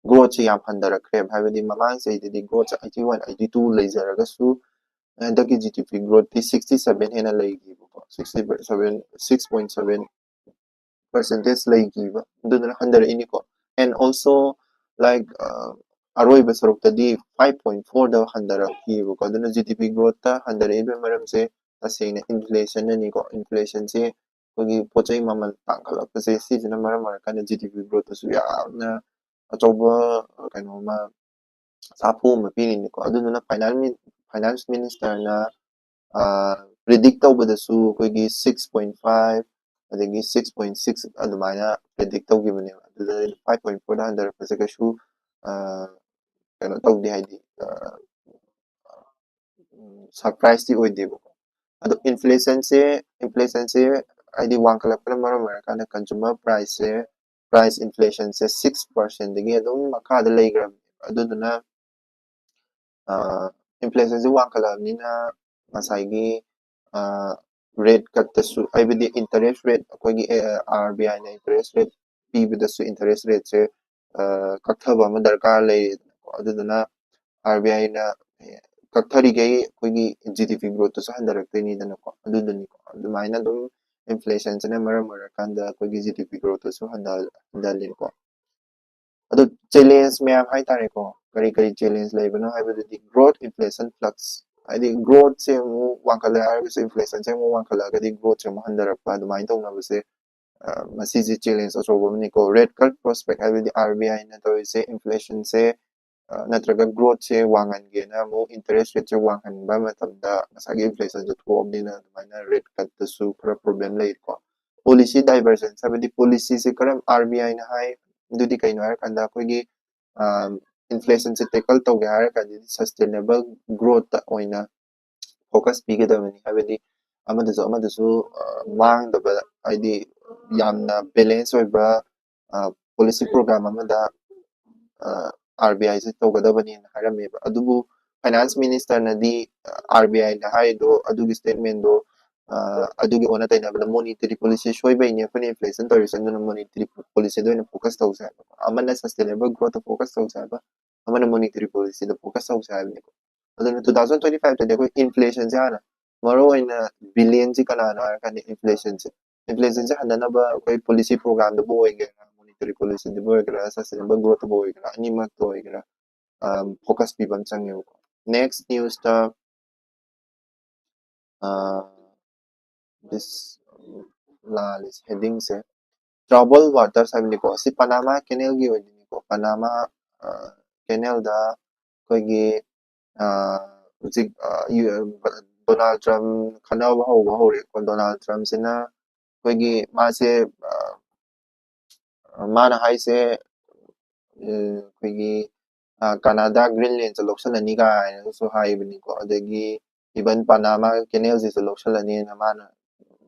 ꯒ꯭ꯔꯣꯠꯁꯦ ꯌꯥꯝ ꯍꯟꯊꯔꯛꯈ꯭ꯔꯦꯕ ꯍꯥꯏꯕꯗꯤ ꯃꯃꯥꯡ ꯆꯍꯤꯗꯗꯤ ꯒ꯭ꯔꯣꯠꯁꯦ 81-82 ꯂꯩꯖꯔꯒꯁꯨ ꯍꯟꯗꯛꯀꯤ GDP ꯒ꯭ꯔꯣꯠꯇꯤ 67 ꯍꯦꯟꯅ ꯂꯩꯈꯤꯕꯀꯣ 6% ꯂꯩꯈꯤꯕ ꯑꯗꯨꯗꯨꯅ ꯍꯟꯊꯔꯛꯏꯅꯤꯀꯣ ꯑꯦꯟ ꯑꯣꯜꯁꯣ ꯂꯥꯏꯛ ꯑꯔꯣꯏꯕ ꯁꯔꯨꯛꯇꯗꯤ 5.4ꯗ ꯍꯟꯊꯔꯛꯈꯤꯕꯀꯣ ꯑꯗꯨꯅ GDP ꯒ꯭ꯔꯣꯠꯇ ꯍꯟꯊꯔꯛꯏꯕ ꯃꯔꯝꯁꯦ ꯇꯁꯦꯡꯅ ꯏꯟꯐ꯭ꯂꯦꯁꯟꯅꯅꯤꯀꯣ ꯏꯟꯐ꯭ꯂꯦꯁꯟꯁꯦ ꯑꯩꯈꯣꯏꯒꯤ ꯄꯣꯠ ꯆꯩ ꯃꯃꯜ ꯇꯥꯡꯈꯠꯂꯛꯄꯁꯦ ꯁꯤꯁꯤꯅ ꯃꯔꯝ ꯑꯣꯏꯔꯀꯥꯟꯗ GDP ꯒ꯭ꯔꯣꯠꯇꯁꯨ ꯌꯥꯝꯅ ꯑꯆꯧꯕ ꯀꯩꯅꯣꯃ ꯁꯥꯐꯨ ꯑꯃ ꯄꯤꯔꯤꯅꯤꯀꯣ ꯑꯗꯨꯗꯨꯅ ꯐꯥꯏꯅꯥꯟꯁ ꯃꯤꯅꯤꯁꯇꯔꯅ ꯄ꯭ꯔꯤꯗꯤꯛ ꯇꯧꯕꯗꯁꯨ ꯑꯩꯈꯣꯏꯒꯤ 6.5 ꯑꯗꯒꯤ 6.6 ꯑꯗꯨꯃꯥꯏꯅ ꯄ꯭ꯔꯤꯗꯤꯛ ꯇꯧꯈꯤꯕꯅꯦꯕ ꯑꯗꯨꯗ 5.4ꯗ ꯍꯟꯊꯔꯛꯄꯁꯦ ꯀꯩꯁꯨ ꯀꯩꯅꯣ ꯇꯧꯗꯦ ꯍꯥꯏꯗꯤ ꯁꯔꯄ꯭ꯔꯥꯏꯁꯇꯤ ꯑꯣꯏꯗꯦꯕꯀꯣ ꯑꯗꯣ ꯏꯟꯐ꯭ꯂꯦꯁꯟꯁꯦ ꯍꯥꯏꯗꯤ ꯋꯥꯡꯈꯠꯂꯛꯄꯅ ꯃꯔꯝ ꯑꯣꯏꯔꯀꯥꯟꯗ ꯀꯟꯖꯨꯃꯔ ꯄ꯭ꯔꯥꯏꯁ ꯏꯟꯐ꯭ꯂꯦꯁꯟꯁꯦ 6%ꯗꯒꯤ ꯑꯗꯨꯝ ꯃꯈꯥꯗ ꯂꯩꯈ꯭ꯔꯕꯅꯦꯕ ꯑꯗꯨꯗꯨꯅ ꯏꯟꯐ꯭ꯂꯦꯁꯟꯁꯦ ꯋꯥꯡꯈꯠꯂꯛꯑꯕꯅꯤꯅ ꯉꯁꯥꯏꯒꯤ ꯔꯦꯠ ꯀꯠꯇꯁꯨ ꯍꯥꯏꯕꯗꯤ ꯏꯟꯇꯔꯦꯁ ꯔꯦꯠ ꯑꯩꯈꯣꯏꯒꯤ RBIꯅ ꯏꯟꯇꯔꯦꯁ ꯔꯦꯠ ꯄꯤꯕꯗꯁꯨ ꯏꯟꯇꯔꯦꯁ ꯔꯦꯠꯁꯦ ꯀꯛꯊꯕ ꯑꯃ ꯗꯔꯀꯥꯔ ꯂꯩꯔꯦꯗꯅꯀꯣ ꯑꯗꯨꯗꯨꯅ RBIꯅ ꯀꯛꯊꯔꯤꯈꯩ ꯑꯩꯈꯣꯏꯒꯤ GDP ꯒ꯭ꯔꯣꯠꯇꯨꯁꯨ ꯍꯟꯊꯔꯛꯇꯣꯏꯅꯤꯗꯅꯀꯣ ꯑꯗꯨꯗꯨꯅꯤꯀꯣ ꯑꯗꯨꯃꯥꯏꯅ ꯑꯗꯨꯝ ꯏꯟꯐ꯭ꯂꯦꯁꯟꯁꯤꯅ ꯃꯔꯝ ꯑꯣꯏꯔꯀꯥꯟꯗ ꯑꯩꯈꯣꯏꯒꯤ GDP ꯒ꯭ꯔꯣꯠꯇꯨꯁꯨ ꯍꯟꯊꯍꯜꯂꯤꯀꯣ ꯑꯗꯣ ꯆꯦꯂꯦꯟꯖ ꯃꯌꯥꯝ ꯍꯥꯏꯇꯥꯔꯦꯀꯣ kari challenge leibano haibadudi growth inflation flux haidi growth se mu wankala hargase inflation se mu wankala gadi growth se mu handarappa adumai tawnabase masiji challenge achoba mani ko red card prospect haibadi RBI na tawise inflation se natraga growth se wangan ge na mu interest rate se wangan ba matamda masagi inflation se thuobni na adumai red card ta su kara problem lei ko policy divergence haibadi policy se karam RBI na hai dudi kaino har kanda koigi inflation se tackle tawge har kandi sustainable growth ta oina focus pigedabani haibadi amadasu mangdaba haidi yamna balance oiba policy program amada RBI se tawgadabani na harameba adubu finance minister na di RBI na haido adugi statement do adugi ona tainabada monetary policy shoiba ine fani inflation tawison na monetary policy do na focus tawsa amana sustainable growth focus tawsa ba amana monetary policy do focus tawsa ni ko aduna 2025 ta dekho inflation jana maro ina billion ji kana na kan inflation se hanana ba koi policy program do boy ge monetary policy do boy gra sustainable growth boy gra ani mak to gra focus pi ban chang yo next news ta uh, this la is heading se trouble water sabni ko si Panama canal gi wadi ko Panama canal da koi gi ꯍꯧꯖꯤꯛ Donald Trump ꯈꯟꯅꯕ ꯍꯧꯕ ꯍꯧꯔꯦ ꯀꯣ Donald Trump ꯁꯤꯅ ꯑꯩꯈꯣꯏꯒꯤ ꯃꯥꯁꯦ ꯃꯥꯅ ꯍꯥꯏꯁꯦ ꯑꯩꯈꯣꯏꯒꯤ ꯀꯅꯥꯗꯥ ꯒ꯭ꯔꯤꯟꯂꯦꯟꯁꯦ ꯂꯧꯁꯤꯜꯂꯅꯤ ꯀꯥꯏꯅꯁꯨ ꯍꯥꯏꯕꯅꯤꯀꯣ ꯑꯗꯒꯤ ꯏꯚꯟ ꯄꯥꯅꯥꯃꯥ ꯀꯦꯅꯦꯜꯁꯤꯁꯨ ꯂꯧꯁꯤꯜꯂꯅꯤꯅ ꯃꯥꯅ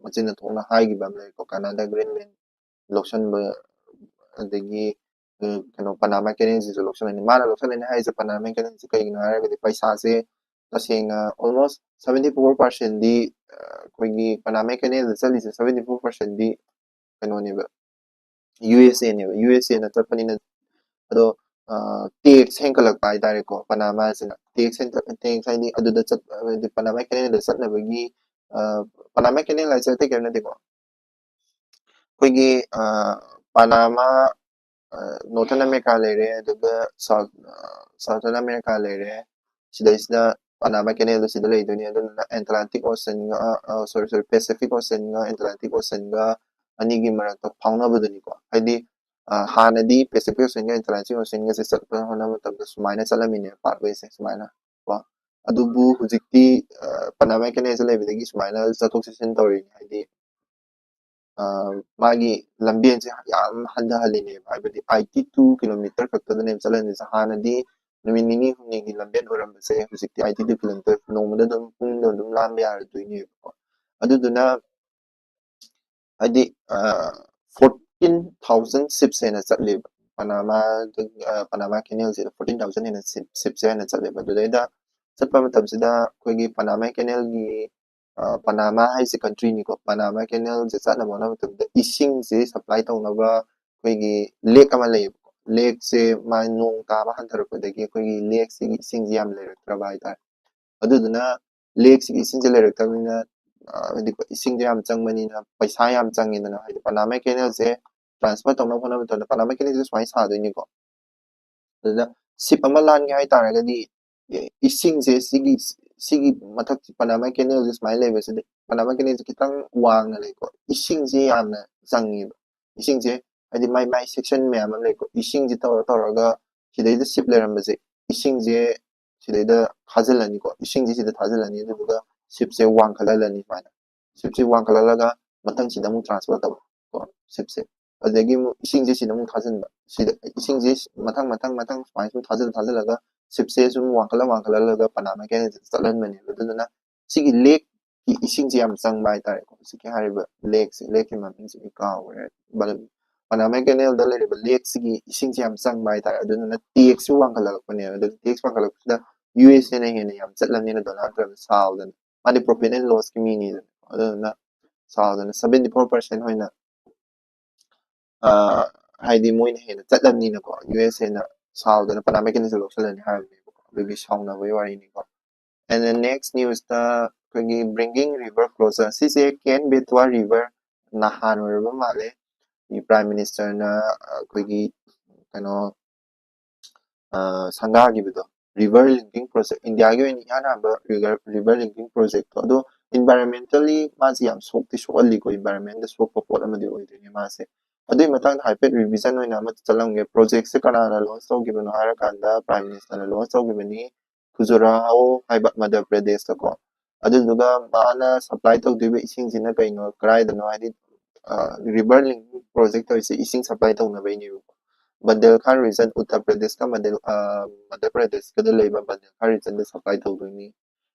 ꯃꯆꯤꯟꯅ ꯊꯣꯛꯅ ꯍꯥꯏꯈꯤꯕ ꯑꯃ ꯂꯩꯀꯣ ꯀꯅꯥꯗꯥ ꯒ꯭ꯔꯤꯟꯂꯦꯟ ꯂꯧꯁꯤꯟꯕ ꯑꯗꯒꯤ ꯀꯩꯅꯣ ꯄꯥꯅꯥꯃꯥ ꯀꯦꯅꯦꯜꯁꯤꯁꯨ ꯂꯧꯁꯤꯜꯂꯅꯤ ꯃꯥꯅ ꯂꯧꯁꯤꯜꯂꯅꯤ ꯍꯥꯏꯔꯤꯁꯦ ꯄꯥꯅꯥꯃꯥ ꯀꯦꯅꯦꯜꯁꯤ ꯀꯩꯒꯤꯅꯣ ꯍꯥꯏꯔꯒꯗꯤ ꯄꯩꯁꯥꯁꯦ ꯇꯁꯦꯡꯅ ꯑꯣꯜꯃꯣꯁ 74%ꯗꯤ ꯑꯩꯈꯣꯏꯒꯤ ꯄꯥꯅꯥꯃꯥ ꯀꯦꯅꯦꯜꯗ ꯆꯠꯂꯤꯁꯦ 74%ꯗꯤ ꯀꯩꯅꯣꯅꯦꯕ USAꯅꯦꯕ USAꯅ ꯆꯠꯄꯅꯤꯅ ꯑꯗꯣ ꯇꯦꯛꯁ ꯍꯦꯟꯀꯠꯂꯛꯄ ꯍꯥꯏꯇꯥꯔꯦꯀꯣ ꯄꯥꯅꯥꯃꯥꯁꯤꯅ ꯇꯦꯛꯁ ꯍꯥꯏꯗꯤ ꯑꯗꯨꯗ ꯍꯥꯏꯗꯤ ꯄꯥꯅꯥꯃꯥ ꯀꯦꯅꯦꯜꯗ ꯆꯠꯅꯕꯒꯤ ꯄꯥꯅꯥꯃꯥ ꯀꯦꯅꯦꯜ ꯍꯥꯏꯁꯦ ꯑꯇꯩ ꯀꯩꯝ ꯅꯠꯇꯦꯀꯣ ꯑꯩꯈꯣꯏꯒꯤ ꯄꯥꯅꯥꯃꯥ Northern America ꯂꯩꯔꯦ ꯑꯗꯨꯒ Southern America ꯂꯩꯔꯦ ꯁꯤꯗꯩꯁꯤꯗ Panama Canal sida ꯂꯩꯗꯣꯏꯅꯤ ꯑꯗꯨꯅ Atlantic Ocean sorry Pacific Ocean ꯒ Atlantic Ocean ꯒ ꯑꯅꯤꯒꯤ ꯃꯔꯛꯇ ꯐꯥꯎꯅꯕꯗꯨꯅꯤꯀꯣ ꯍꯥꯏꯗꯤ ꯍꯥꯟꯅꯗꯤ Pacific Ocean ꯒ Atlantic Ocean ꯒꯁꯦ ꯆꯠꯄ ꯍꯣꯠꯅꯕ ꯃꯇꯝꯗ ꯁꯨꯃꯥꯏꯅ ꯆꯠꯂꯝꯃꯤꯅꯦ ꯄꯥꯊꯋꯦꯁꯦ ꯁꯨꯃꯥꯏꯅ ꯀꯣ ꯑꯗꯨꯕꯨ ꯍꯧꯖꯤꯛꯇꯤ Panama Canal ꯁꯦ ꯂꯩꯕꯗꯒꯤ ꯁꯨꯃꯥꯏꯅ ꯆꯠꯊꯣꯛ ꯆꯠꯁꯤꯟ ꯇꯧꯔꯤꯅꯤ ꯍꯥꯏꯗꯤ ꯃꯥꯒꯤ ꯂꯝꯕꯦꯟꯁꯦ ꯌꯥꯝ ꯍꯟꯊꯍꯜꯂꯤꯅꯦꯕ ꯍꯥꯏꯕꯗꯤ 82 ꯀꯤꯂꯣꯃꯤꯇꯔ ꯈꯛꯇꯗꯅꯦꯕ ꯆꯠꯍꯜꯂꯤꯁꯦ ꯍꯥꯟꯅꯗꯤ ꯅꯨꯃꯤꯠ ꯅꯤꯅꯤ ꯍꯨꯝꯅꯤꯒꯤ ꯂꯝꯕꯦꯟ ꯑꯣꯏꯔꯝꯕꯁꯦ ꯍꯧꯖꯤꯛꯇꯤ 82 ꯀꯤꯂꯣꯃꯤꯇꯔ ꯅꯣꯡꯃꯗ ꯑꯗꯨꯝ ꯄꯨꯡꯗ ꯑꯗꯨꯝ ꯂꯥꯟꯕ ꯌꯥꯔꯗꯣꯏꯅꯦꯕꯀꯣ ꯑꯗꯨꯗꯨꯅ ꯍꯥꯏꯗꯤ 14,000 ships ꯍꯦꯟꯅ ꯆꯠꯂꯦꯕ Panama Canalꯁꯤꯗ 14,000 ꯍꯦꯟꯅ ships ꯍꯦꯟꯅ ꯆꯠꯂꯦꯕ ꯑꯗꯨꯗꯩꯗ ꯆꯠꯄ ꯃꯇꯝꯁꯤꯗ ꯑꯩꯈꯣꯏꯒꯤ Panama Canalꯒꯤ Panama ꯍꯥꯏꯁꯦ ꯀꯟꯇ꯭ꯔꯤꯅꯤꯀꯣ Panama Canalꯁꯦ ꯆꯠꯅꯕ ꯍꯣꯠꯅꯕ ꯃꯇꯝꯗ ꯏꯁꯤꯡꯁꯦ ꯁꯄ꯭ꯂꯥꯏ ꯇꯧꯅꯕ ꯑꯩꯈꯣꯏꯒꯤ ꯂꯦꯛ ꯑꯃ ꯂꯩꯌꯦꯕꯀꯣ ꯂꯦꯛꯁꯦ ꯃꯥ ꯅꯣꯡ ꯇꯥꯕ ꯍꯟꯊꯔꯛꯄꯗꯒꯤ ꯑꯩꯈꯣꯏꯒꯤ ꯂꯦꯛꯁꯤꯒꯤ ꯏꯁꯤꯡꯁꯦ ꯌꯥꯝ ꯂꯩꯔꯛꯇ꯭ꯔꯕ ꯍꯥꯏꯇꯥꯔꯦ ꯑꯗꯨꯗꯨꯅ ꯂꯦꯛꯁꯤꯒꯤ ꯏꯁꯤꯡꯁꯦ ꯂꯩꯔꯛꯇꯕꯅꯤꯅ ꯍꯥꯏꯗꯤ ꯏꯁꯤꯡꯁꯦ ꯌꯥꯝ ꯆꯪꯕꯅꯤꯅ ꯄꯩꯁꯥ ꯌꯥꯝ ꯆꯪꯉꯤꯗꯅ ꯍꯥꯏꯗꯤ Panama Canalꯁꯦ ꯇ꯭ꯔꯥꯟꯁꯐꯔ ꯇꯧꯅꯕ ꯍꯣꯠꯅꯕ ꯃꯇꯝꯗ Panama Canalꯁꯦ ꯁꯨꯃꯥꯏꯅ ꯁꯥꯗꯣꯏꯅꯤꯀꯣ ꯑꯗꯨꯗ ꯁꯤꯞ ꯑꯃ ꯂꯥꯟꯒꯦ ꯍꯥꯏꯇꯥꯔꯒꯗꯤ ꯏꯁꯤꯡꯁꯦ ꯁꯤꯒꯤ ꯃꯊꯛ Panama Canalꯁꯦ ꯁꯨꯃꯥꯏꯅ ꯂꯩꯕꯁꯤꯗ Panama Canalꯁꯦ ꯈꯤꯇꯪ ꯋꯥꯡꯅ ꯂꯩꯀꯣ ꯏꯁꯤꯡꯁꯦ ꯌꯥꯝꯅ ꯆꯪꯉꯦꯕ ꯏꯁꯤꯡꯁꯦ ꯍꯥꯏꯗꯤ ꯃꯥꯏ ꯁꯦꯛꯁꯟ ꯃꯌꯥꯝ ꯑꯃ ꯂꯩꯀꯣ ꯏꯁꯤꯡꯁꯦ ꯇꯧꯔꯒ ꯁꯤꯗꯩꯗ ꯁꯤꯞ ꯂꯩꯔꯝꯕꯁꯦ ꯏꯁꯤꯡꯁꯦ ꯁꯤꯗꯩꯗ ꯊꯥꯖꯤꯜꯂꯅꯤꯀꯣ ꯏꯁꯤꯡꯁꯦ ꯁꯤꯗ ꯊꯥꯖꯤꯜꯂꯅꯤ ꯑꯗꯨꯗꯨꯒ ꯁꯤꯞꯁꯦ ꯋꯥꯡꯈꯠꯍꯜꯂꯅꯤ ꯁꯨꯃꯥꯏꯅ ꯁꯤꯞꯁꯦ ꯋꯥꯡꯈꯠꯍꯜꯂꯒ ꯃꯊꯪꯁꯤꯗ ꯑꯃꯨꯛ ꯇ꯭ꯔꯥꯟꯁꯐꯔ ꯇꯧꯕ ꯀꯣ ꯁꯤꯞꯁꯦ ꯑꯗꯒꯤ ꯑꯃꯨꯛ ꯏꯁꯤꯡꯁꯦ ꯁꯤꯗ ꯑꯃꯨꯛ ꯊꯥꯖꯤꯟꯕ ꯁꯤꯗ ꯏꯁꯤꯡꯁꯦ ꯃꯊꯪ ꯁꯨꯃꯥꯏꯅ ꯁꯨꯝ ꯊꯥꯖꯤꯜꯂꯒ ꯁꯤꯞꯁꯦ ꯁꯨꯝ ꯋꯥꯡꯈꯠꯍꯜꯂꯒ Panama Canalꯁꯦ ꯆꯠꯍꯟꯕꯅꯦꯕ ꯑꯗꯨꯗꯨꯅ ꯁꯤꯒꯤ ꯂꯦꯛꯀꯤ ꯏꯁꯤꯡꯁꯦ ꯌꯥꯝ ꯆꯪꯕ ꯍꯥꯏꯇꯥꯔꯦꯀꯣ ꯍꯧꯖꯤꯛꯀꯤ ꯍꯥꯏꯔꯤꯕ ꯂꯦꯛꯀꯤ ꯃꯃꯤꯡꯁꯦ ꯑꯩ ꯀꯥꯎꯈ꯭ꯔꯦ Panama Canalꯗ ꯂꯩꯔꯤꯕ ꯂꯦꯛꯁꯤꯒꯤ ꯏꯁꯤꯡꯁꯦ ꯌꯥꯝ ꯆꯪꯕ ꯍꯥꯏꯇꯥꯔꯦ ꯑꯗꯨꯗꯨꯅ ꯇꯦꯛꯁꯁꯨ ꯋꯥꯡꯈꯠꯂꯛꯄꯅꯦꯕ ꯑꯗꯨ ꯇꯦꯛꯁ ꯋꯥꯡꯈꯠꯂꯛꯄꯁꯤꯗ USAꯅ ꯍꯦꯟꯅ ꯌꯥꯝ ꯆꯠꯂꯕꯅꯤꯅ Donald Trump ꯁꯥꯎꯗꯅ ꯃꯥꯗꯤ profit and lossꯀꯤ ꯃꯤꯅꯤꯗꯅ ꯑꯗꯨꯗꯨꯅ ꯁꯥꯎꯗꯅ 74% ꯑꯣꯏꯅ ꯍꯥꯏꯗꯤ ꯃꯣꯏꯅ ꯍꯦꯟꯅ ꯆꯠꯂꯕꯅꯤꯅꯀꯣ USAꯅ ꯁꯥꯎꯗꯅ Panama Canalꯁꯦ ꯂꯧꯁꯤꯜꯂꯅꯤ ꯍꯥꯏꯕꯅꯦꯕꯀꯣ ꯑꯗꯨꯒꯤ ꯁꯥꯎꯅꯕꯒꯤ ꯋꯥꯔꯤꯅꯤꯀꯣ and the next newsꯇ ꯑꯩꯈꯣꯏꯒꯤ bringing river closer ꯁꯤꯁꯦ Ken Betwa river ꯅꯍꯥꯟ ꯑꯣꯏꯔꯕ ꯃꯥꯜꯂꯦ ꯄ꯭ꯔꯥꯏꯝ ꯃꯤꯅꯤꯁꯇꯔꯅ ꯑꯩꯈꯣꯏꯒꯤ ꯀꯩꯅꯣ ꯁꯪꯒꯥꯈꯤꯕꯗꯣ ꯔꯤꯚꯔ ꯂꯤꯡꯀꯤꯡ ꯄ꯭ꯔꯣꯖꯦꯛ ꯏꯟꯗꯤꯌꯥꯒꯤ ꯑꯣꯏꯅ ꯏꯍꯥꯟ ꯍꯥꯟꯕ ꯔꯤꯚꯔ ꯂꯤꯡꯀꯤꯡ ꯄ꯭ꯔꯣꯖꯦꯛꯇꯣ ꯑꯗꯣ ꯏꯟꯚꯥꯏꯔꯣꯟꯃꯦꯟꯇꯦꯜꯂꯤ ꯃꯥꯁꯤ ꯌꯥꯝ ꯁꯣꯛꯇꯤ ꯁꯣꯛꯍꯜꯂꯤꯀꯣ ꯏꯟꯚꯥꯏꯔꯣꯟꯃꯦꯟꯗ ꯁꯣꯛꯄ ꯄꯣꯠ ꯑꯃꯗꯤ ꯑꯣꯏꯗꯣꯏꯅꯦ ꯃꯥꯁꯦ ꯑꯗꯨꯒꯤ ꯃꯇꯥꯡꯗ ꯍꯥꯏꯐꯦꯠ ꯔꯤꯚꯤꯖꯟ ꯑꯣꯏꯅ ꯑꯃ ꯆꯠꯂꯝꯒꯦ ꯄ꯭ꯔꯣꯖꯦꯛꯁꯦ ꯀꯅꯥꯅ ꯂꯣꯟꯆ ꯇꯧꯈꯤꯕꯅꯣ ꯍꯥꯏꯔꯀꯥꯟꯗ ꯄ꯭ꯔꯥꯏꯝ ꯃꯤꯅꯤꯁꯇꯔꯅ ꯂꯣꯟꯆ ꯇꯧꯈꯤꯕꯅꯤ ꯈꯨꯖꯨꯔꯥꯍꯣ ꯍꯥꯏꯕ ꯃꯙ꯭ꯌ ꯄ꯭ꯔꯗꯦꯁꯇꯀꯣ ꯑꯗꯨꯗꯨꯒ ꯃꯥꯅ ꯁꯄ꯭ꯂꯥꯏ ꯇꯧꯗꯣꯏꯕ ꯏꯁꯤꯡꯁꯤꯅ ꯀꯩꯅꯣ ꯀꯗꯥꯏꯗꯅꯣ ꯍꯥꯏꯗꯤ ꯔꯤꯚꯔ ꯂꯤꯡꯀꯤꯡ ꯄ꯭ꯔꯣꯖꯦꯛ ꯇꯧꯔꯤꯁꯦ ꯏꯁꯤꯡ ꯁꯄ꯭ꯂꯥꯏ ꯇꯧꯅꯕꯩꯅꯦꯕꯀꯣ ꯕꯟꯗꯦꯜꯈꯥ ꯔꯤꯖꯟ ꯎꯠꯇꯔ ꯄ꯭ꯔꯗꯦꯁꯀ ꯃꯙ꯭ꯌ ꯄ꯭ꯔꯗꯦꯁꯀꯗ ꯂꯩꯕ ꯕꯟꯗꯦꯜꯈꯥ ꯔꯤꯖꯟꯗ ꯁꯄ꯭ꯂꯥꯏ ꯇꯧꯗꯣꯏꯅꯤ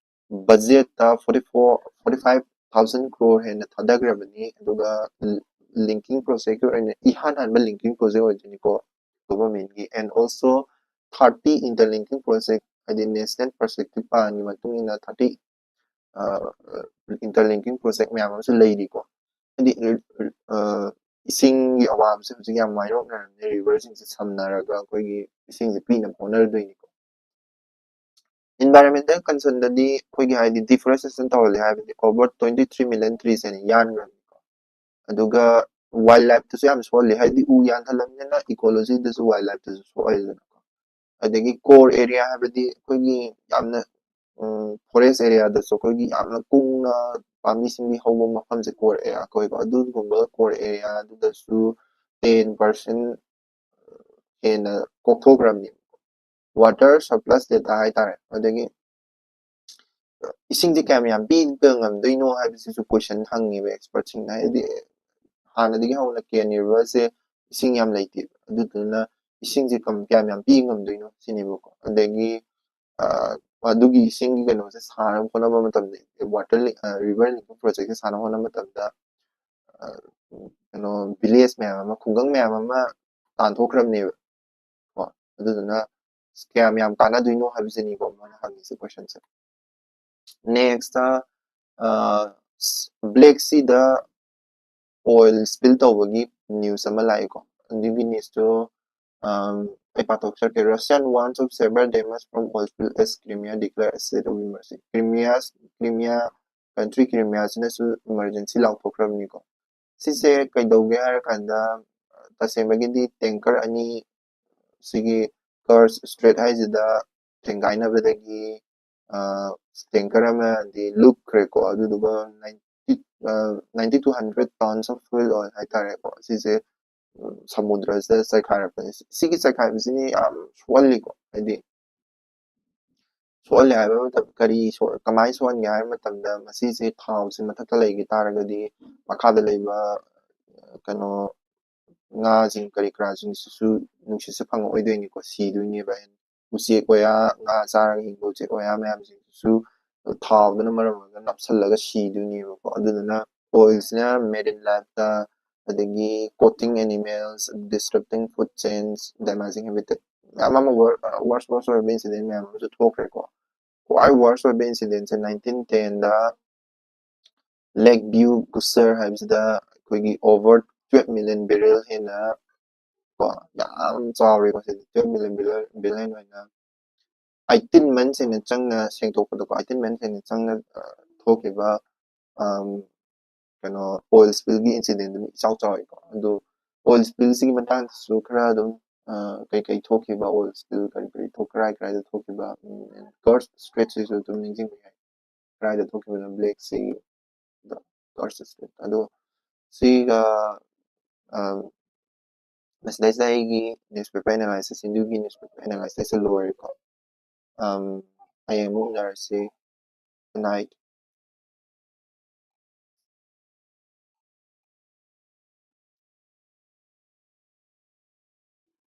ꯕꯖꯦꯠꯇ 45,000 crore ꯍꯦꯟꯅ ꯊꯥꯗꯈ꯭ꯔꯕꯅꯤ ꯑꯗꯨꯒ ꯂꯤꯡꯀꯤꯡ ꯄ꯭ꯔꯣꯖꯦꯛꯀꯤ ꯑꯣꯏꯅ ꯏꯍꯥꯟ ꯍꯥꯟꯕ ꯂꯤꯡꯀꯤꯡ ꯄ꯭ꯔꯣꯖꯦꯛ ꯑꯣꯏꯗꯣꯏꯅꯤꯀꯣ ꯒꯣꯚꯔꯟꯃꯦꯟꯠꯒꯤ ꯑꯦꯟ ꯑꯣꯜꯁꯣ 30 ꯏꯟꯇꯔꯂꯤꯡꯀꯤꯡ ꯄ꯭ꯔꯣꯖꯦꯛ ꯍꯥꯏꯗꯤ ꯅꯦꯁꯅꯦꯜ ꯄꯔꯁꯄꯦꯛꯇꯤቭ ꯄ꯭ꯂꯥꯟꯒꯤ ꯃꯇꯨꯡ ꯏꯟꯅ 30 ꯏꯟꯇꯔꯂꯤꯡꯀꯤꯡ ꯄ꯭ꯔꯣꯖꯦꯛ ꯃꯌꯥꯝ ꯑꯃꯁꯨ ꯂꯩꯔꯤꯀꯣ ꯍꯥꯏꯗꯤ ꯏꯁꯤꯡꯒꯤ ꯑꯋꯥꯕꯁꯦ ꯍꯧꯖꯤꯛ ꯌꯥꯝ ꯃꯥꯌꯣꯛꯅꯔꯝꯅꯦ ꯔꯤꯚꯔꯁꯤꯡꯁꯦ ꯁꯝꯅꯔꯒ ꯑꯩꯈꯣꯏꯒꯤ ꯏꯁꯤꯡꯁꯦ ꯄꯤꯅꯕ ꯍꯣꯠꯅꯔꯗꯣꯏꯅꯤꯀꯣ ꯏꯟꯚꯥꯏꯔꯣꯟꯃꯦꯟꯇꯦꯜ ꯀꯟꯁꯔꯟꯗꯗꯤ ꯑꯩꯈꯣꯏꯒꯤ ꯍꯥꯏꯗꯤ ꯗꯤꯐꯣꯔꯦꯁꯇꯦꯁꯟ ꯇꯧꯍꯜꯂꯦ ꯍꯥꯏꯕꯗꯤ ꯑꯣꯚꯔ 23 ꯃꯤꯂꯤꯌꯟ ꯇ꯭ꯔꯤꯁ ꯍꯦꯟꯅ ꯌꯥꯟꯈ꯭ꯔꯕꯅꯤꯀꯣ ꯑꯗꯨꯒ ꯋꯥꯏꯜड ꯂꯥꯏꯐꯇꯁꯨ ꯌꯥꯝ ꯁꯣꯛꯍꯜꯂꯤ ꯍꯥꯏꯗꯤ ꯎ ꯌꯥꯟꯊꯠꯂꯕꯅꯤꯅ ꯏꯀꯣꯂꯣꯖꯤꯗꯁꯨ ꯋꯥꯏꯜड ꯂꯥꯏꯐꯇꯁꯨ ꯁꯣꯛꯍꯜꯂꯦꯗꯅꯀꯣ ꯑꯗꯒꯤ ꯀꯣꯔ ꯑꯦꯔꯤꯌꯥ ꯍꯥꯏꯕꯗꯤ ꯑꯩꯈꯣꯏꯒꯤ ꯌꯥꯝꯅ ꯐꯣꯔꯦꯁ ꯑꯦꯔꯤꯌꯥꯗꯁꯨ ꯑꯩꯈꯣꯏꯒꯤ ꯌꯥꯝꯅ ꯀꯨꯡꯅ ꯄꯥꯝꯕꯤ ꯁꯤꯡꯕꯤ ꯍꯧꯕ ꯃꯐꯝꯁꯦ ꯀꯣꯔ ꯑꯦꯔꯤꯌꯥ ꯀꯧꯏꯀꯣ ꯑꯗꯨꯒꯨꯝꯕ ꯀꯣꯔ ꯑꯦꯔꯤꯌꯥꯗꯨꯗꯁꯨ 10% ꯍꯦꯟꯅ ꯀꯣꯛꯊꯣꯛꯈ꯭ꯔꯕꯅꯤ ꯋꯥꯇꯔ ꯁꯔꯄ꯭ꯂꯁ ꯗꯦꯇꯥ ꯍꯥꯏꯇꯥꯔꯦ ꯑꯗꯒꯤ ꯏꯁꯤꯡꯁꯦ ꯀꯌꯥꯝ ꯌꯥꯝ ꯄꯤꯕ ꯉꯝꯗꯣꯏꯅꯣ ꯍꯥꯏꯕꯁꯤꯁꯨ ꯀꯣꯏꯁꯟ ꯍꯪꯉꯦꯕ ꯑꯦꯛꯁꯄꯔꯠꯁꯤꯡꯅ ꯍꯥꯏꯗꯤ ꯍꯥꯟꯅꯗꯒꯤ ꯍꯧꯅ ꯀꯦꯟ ꯔꯤꯚꯔꯁꯦ ꯏꯁꯤꯡ ꯌꯥꯝ ꯂꯩꯇꯦꯕ ꯑꯗꯨꯗꯨꯅ ꯏꯁꯤꯡꯁꯦ ꯀꯌꯥꯝ ꯌꯥꯝ ꯄꯤ ꯉꯝꯗꯣꯏꯅꯣ ꯁꯤꯅꯦꯕꯀꯣ ꯑꯗꯒꯤ ꯑꯗꯨꯒꯤ ꯏꯁꯤꯡꯒꯤ ꯀꯩꯅꯣꯁꯦ ꯁꯥꯅꯕ ꯍꯣꯠꯅꯕ ꯃꯇꯝꯗ ꯔꯤꯚꯔ ꯂꯤꯡꯀꯤꯡ ꯄ꯭ꯔꯣꯖꯦꯛꯁꯦ ꯁꯥꯅꯕ ꯍꯣꯠꯅꯕ ꯃꯇꯝꯗ ꯀꯩꯅꯣ ꯚꯤꯂꯦꯖ ꯃꯌꯥꯝ ꯑꯃ ꯈꯨꯡꯒꯪ ꯃꯌꯥꯝ ꯑꯃ ꯇꯥꯟꯊꯣꯛꯈ꯭ꯔꯕꯅꯦꯕ ꯀꯣ ꯑꯗꯨꯗꯨꯅ ꯀꯌꯥꯝ ꯌꯥꯝ ꯀꯥꯟꯅꯗꯣꯏꯅꯣ ꯍꯥꯏꯕꯁꯤꯅꯤꯀꯣ ꯃꯣꯏꯅ ꯍꯪꯉꯤꯁꯦ ꯀꯣꯏꯁꯟꯁꯦ ꯅꯦꯛꯁꯇ ꯕ꯭ꯂꯦꯛ ꯁꯤꯗ oil spill ꯇꯧꯕꯒꯤ ꯅ꯭ꯌꯨꯁ ꯑꯃ ꯂꯥꯛꯏꯀꯣ ꯑꯗꯨꯒꯤ ꯅ꯭ꯌꯨꯁꯇꯣ ꯑꯩ ꯄꯥꯊꯣꯛꯆꯔꯛꯀꯦ Russian wants to sever damage from oil spill as Crimea declare a state of emergency Crimea country Crimeaꯁꯤꯅꯁꯨ emergency ꯂꯥꯎꯊꯣꯛꯈ꯭ꯔꯕꯅꯤꯀꯣ ꯁꯤꯁꯦ ꯀꯩꯗꯧꯒꯦ ꯍꯥꯏꯔꯀꯥꯟꯗ ꯇꯁꯦꯡꯕꯒꯤꯗꯤ ꯇꯦꯡꯀꯔ ꯑꯅꯤ ꯁꯤꯒꯤ ꯀꯔꯁ ꯁꯇ꯭ꯔꯦꯠ ꯍꯥꯏꯁꯤꯗ ꯊꯦꯡꯒꯥꯏꯅꯕꯗꯒꯤ ꯇꯦꯡꯀꯔ ꯑꯃꯗꯤ ꯂꯨꯞꯈ꯭ꯔꯦꯀꯣ ꯑꯗꯨꯗꯨꯒ 90 to 100 tons of fuel oil ꯍꯥꯏꯇꯥꯔꯦꯀꯣ ꯁꯤꯁꯦ ꯁꯃꯨꯗ꯭ꯔꯁꯤꯗ ꯆꯥꯏꯈꯥꯏꯔꯛꯄꯅꯤ ꯁꯤꯒꯤ ꯆꯥꯏꯈꯥꯏꯕꯁꯤꯅꯤ ꯌꯥꯝ ꯁꯣꯛꯍꯜꯂꯤꯀꯣ ꯍꯥꯏꯗꯤ ꯁꯣꯛꯍꯜꯂꯦ ꯍꯥꯏꯕ ꯃꯇꯝꯗ ꯀꯃꯥꯏꯅ ꯁꯣꯛꯍꯟꯒꯦ ꯍꯥꯏꯕ ꯃꯇꯝꯗ ꯃꯁꯤꯁꯦ ꯊꯥꯎꯁꯦ ꯃꯊꯛꯇ ꯂꯩꯈꯤ ꯇꯥꯔꯒꯗꯤ ꯃꯈꯥꯗ ꯂꯩꯕ ꯀꯩꯅꯣ ꯉꯥꯁꯤꯡ ꯀꯔꯤ ꯀꯔꯥꯁꯤꯡꯁꯤꯁꯨ ꯅꯨꯡꯁꯤꯠꯁꯦ ꯐꯪꯉꯛꯑꯣꯏꯗꯣꯏꯅꯤꯀꯣ ꯁꯤꯗꯣꯏꯅꯦꯕ ꯎꯆꯦꯛ ꯋꯥꯌꯥ ꯉꯥ ꯆꯥꯔꯒ ꯍꯤꯡꯕ ꯎꯆꯦꯛ ꯋꯥꯌꯥ ꯃꯌꯥꯝꯁꯤꯡꯁꯤꯁꯨ ꯊꯥꯎꯗꯨꯅ ꯃꯔꯝ ꯑꯣꯏꯔꯒ ꯅꯞꯁꯜꯂꯒ ꯁꯤꯗꯣꯏꯅꯦꯕꯀꯣ ꯑꯗꯨꯗꯨꯅ oilsina marine life adagi coating animals disrupting food chains damaging habitat ꯃꯌꯥꯝ ꯑꯃ worst ꯑꯣꯏꯕ incident ꯃꯌꯥꯝ ꯑꯃꯁꯨ ꯊꯣꯛꯈ꯭ꯔꯦꯀꯣ ꯈ꯭ꯋꯥꯏ worst ꯑꯣꯏꯕ incidentꯁꯦ 1910ꯗ ꯂꯦꯛ ꯚ꯭ꯌꯨ ꯒꯨꯁꯔ ꯍꯥꯏꯕꯁꯤꯗ ꯑꯩꯈꯣꯏꯒꯤ over 12 million barrel ꯍꯦꯟꯅ ꯀꯣ ꯌꯥꯝ ꯆꯥꯎꯔꯦꯀꯣ ꯁꯤꯗꯤ 12 million barrel ꯑꯣꯏꯅ 18 months ꯍꯦꯟꯅ ꯆꯪꯅ ꯁꯦꯡꯗꯣꯛꯄꯗꯀꯣ 18 months ꯍꯦꯟꯅ ꯆꯪꯅ ꯊꯣꯛꯈꯤꯕ ꯀꯩꯅꯣ oil spillꯒꯤ incidentꯗꯨꯅꯤ ꯏꯆꯥꯎ ꯆꯥꯎꯋꯤꯀꯣ ꯑꯗꯨ oil spillꯁꯤꯒꯤ ꯃꯇꯥꯡꯗꯁꯨ ꯈꯔ ꯑꯗꯨꯝ ꯀꯩꯀꯩ ꯊꯣꯛꯈꯤꯕ oil spill ꯀꯔꯤ ꯀꯔꯥꯏꯗ ꯊꯣꯛꯈꯤꯕ ꯀꯔꯁ ꯁꯇ꯭ꯔꯦꯠꯁꯤꯁꯨ ꯑꯗꯨꯝ ꯅꯤꯡꯁꯤꯡꯕ ꯌꯥꯏ ꯀꯗꯥꯏꯗ ꯊꯣꯛꯈꯤꯕꯅꯣ ꯕ꯭ꯂꯦꯛ ꯁꯤꯒꯤ ꯀꯔꯁ ꯁꯇ꯭ꯔꯦꯠ ꯑꯗꯣ ꯁꯤꯒ ꯃꯁꯤꯗꯩꯁꯤꯗ ꯑꯩꯒꯤ ꯅ꯭ꯌꯨꯁꯄꯦꯄꯔ ꯑꯦꯅꯥꯂꯥꯏꯁꯤꯁ ꯍꯤꯟꯗꯨꯒꯤ ꯅ꯭ꯌꯨꯁꯄꯦꯄꯔ ꯑꯦꯅꯥꯂꯥꯏꯁꯤꯁ ꯂꯣꯏꯔꯦꯀꯣ ꯍꯌꯦꯡ ꯑꯃꯨꯛ ꯎꯅꯔꯁꯤ ꯒꯨꯗ ꯅꯥꯏꯠ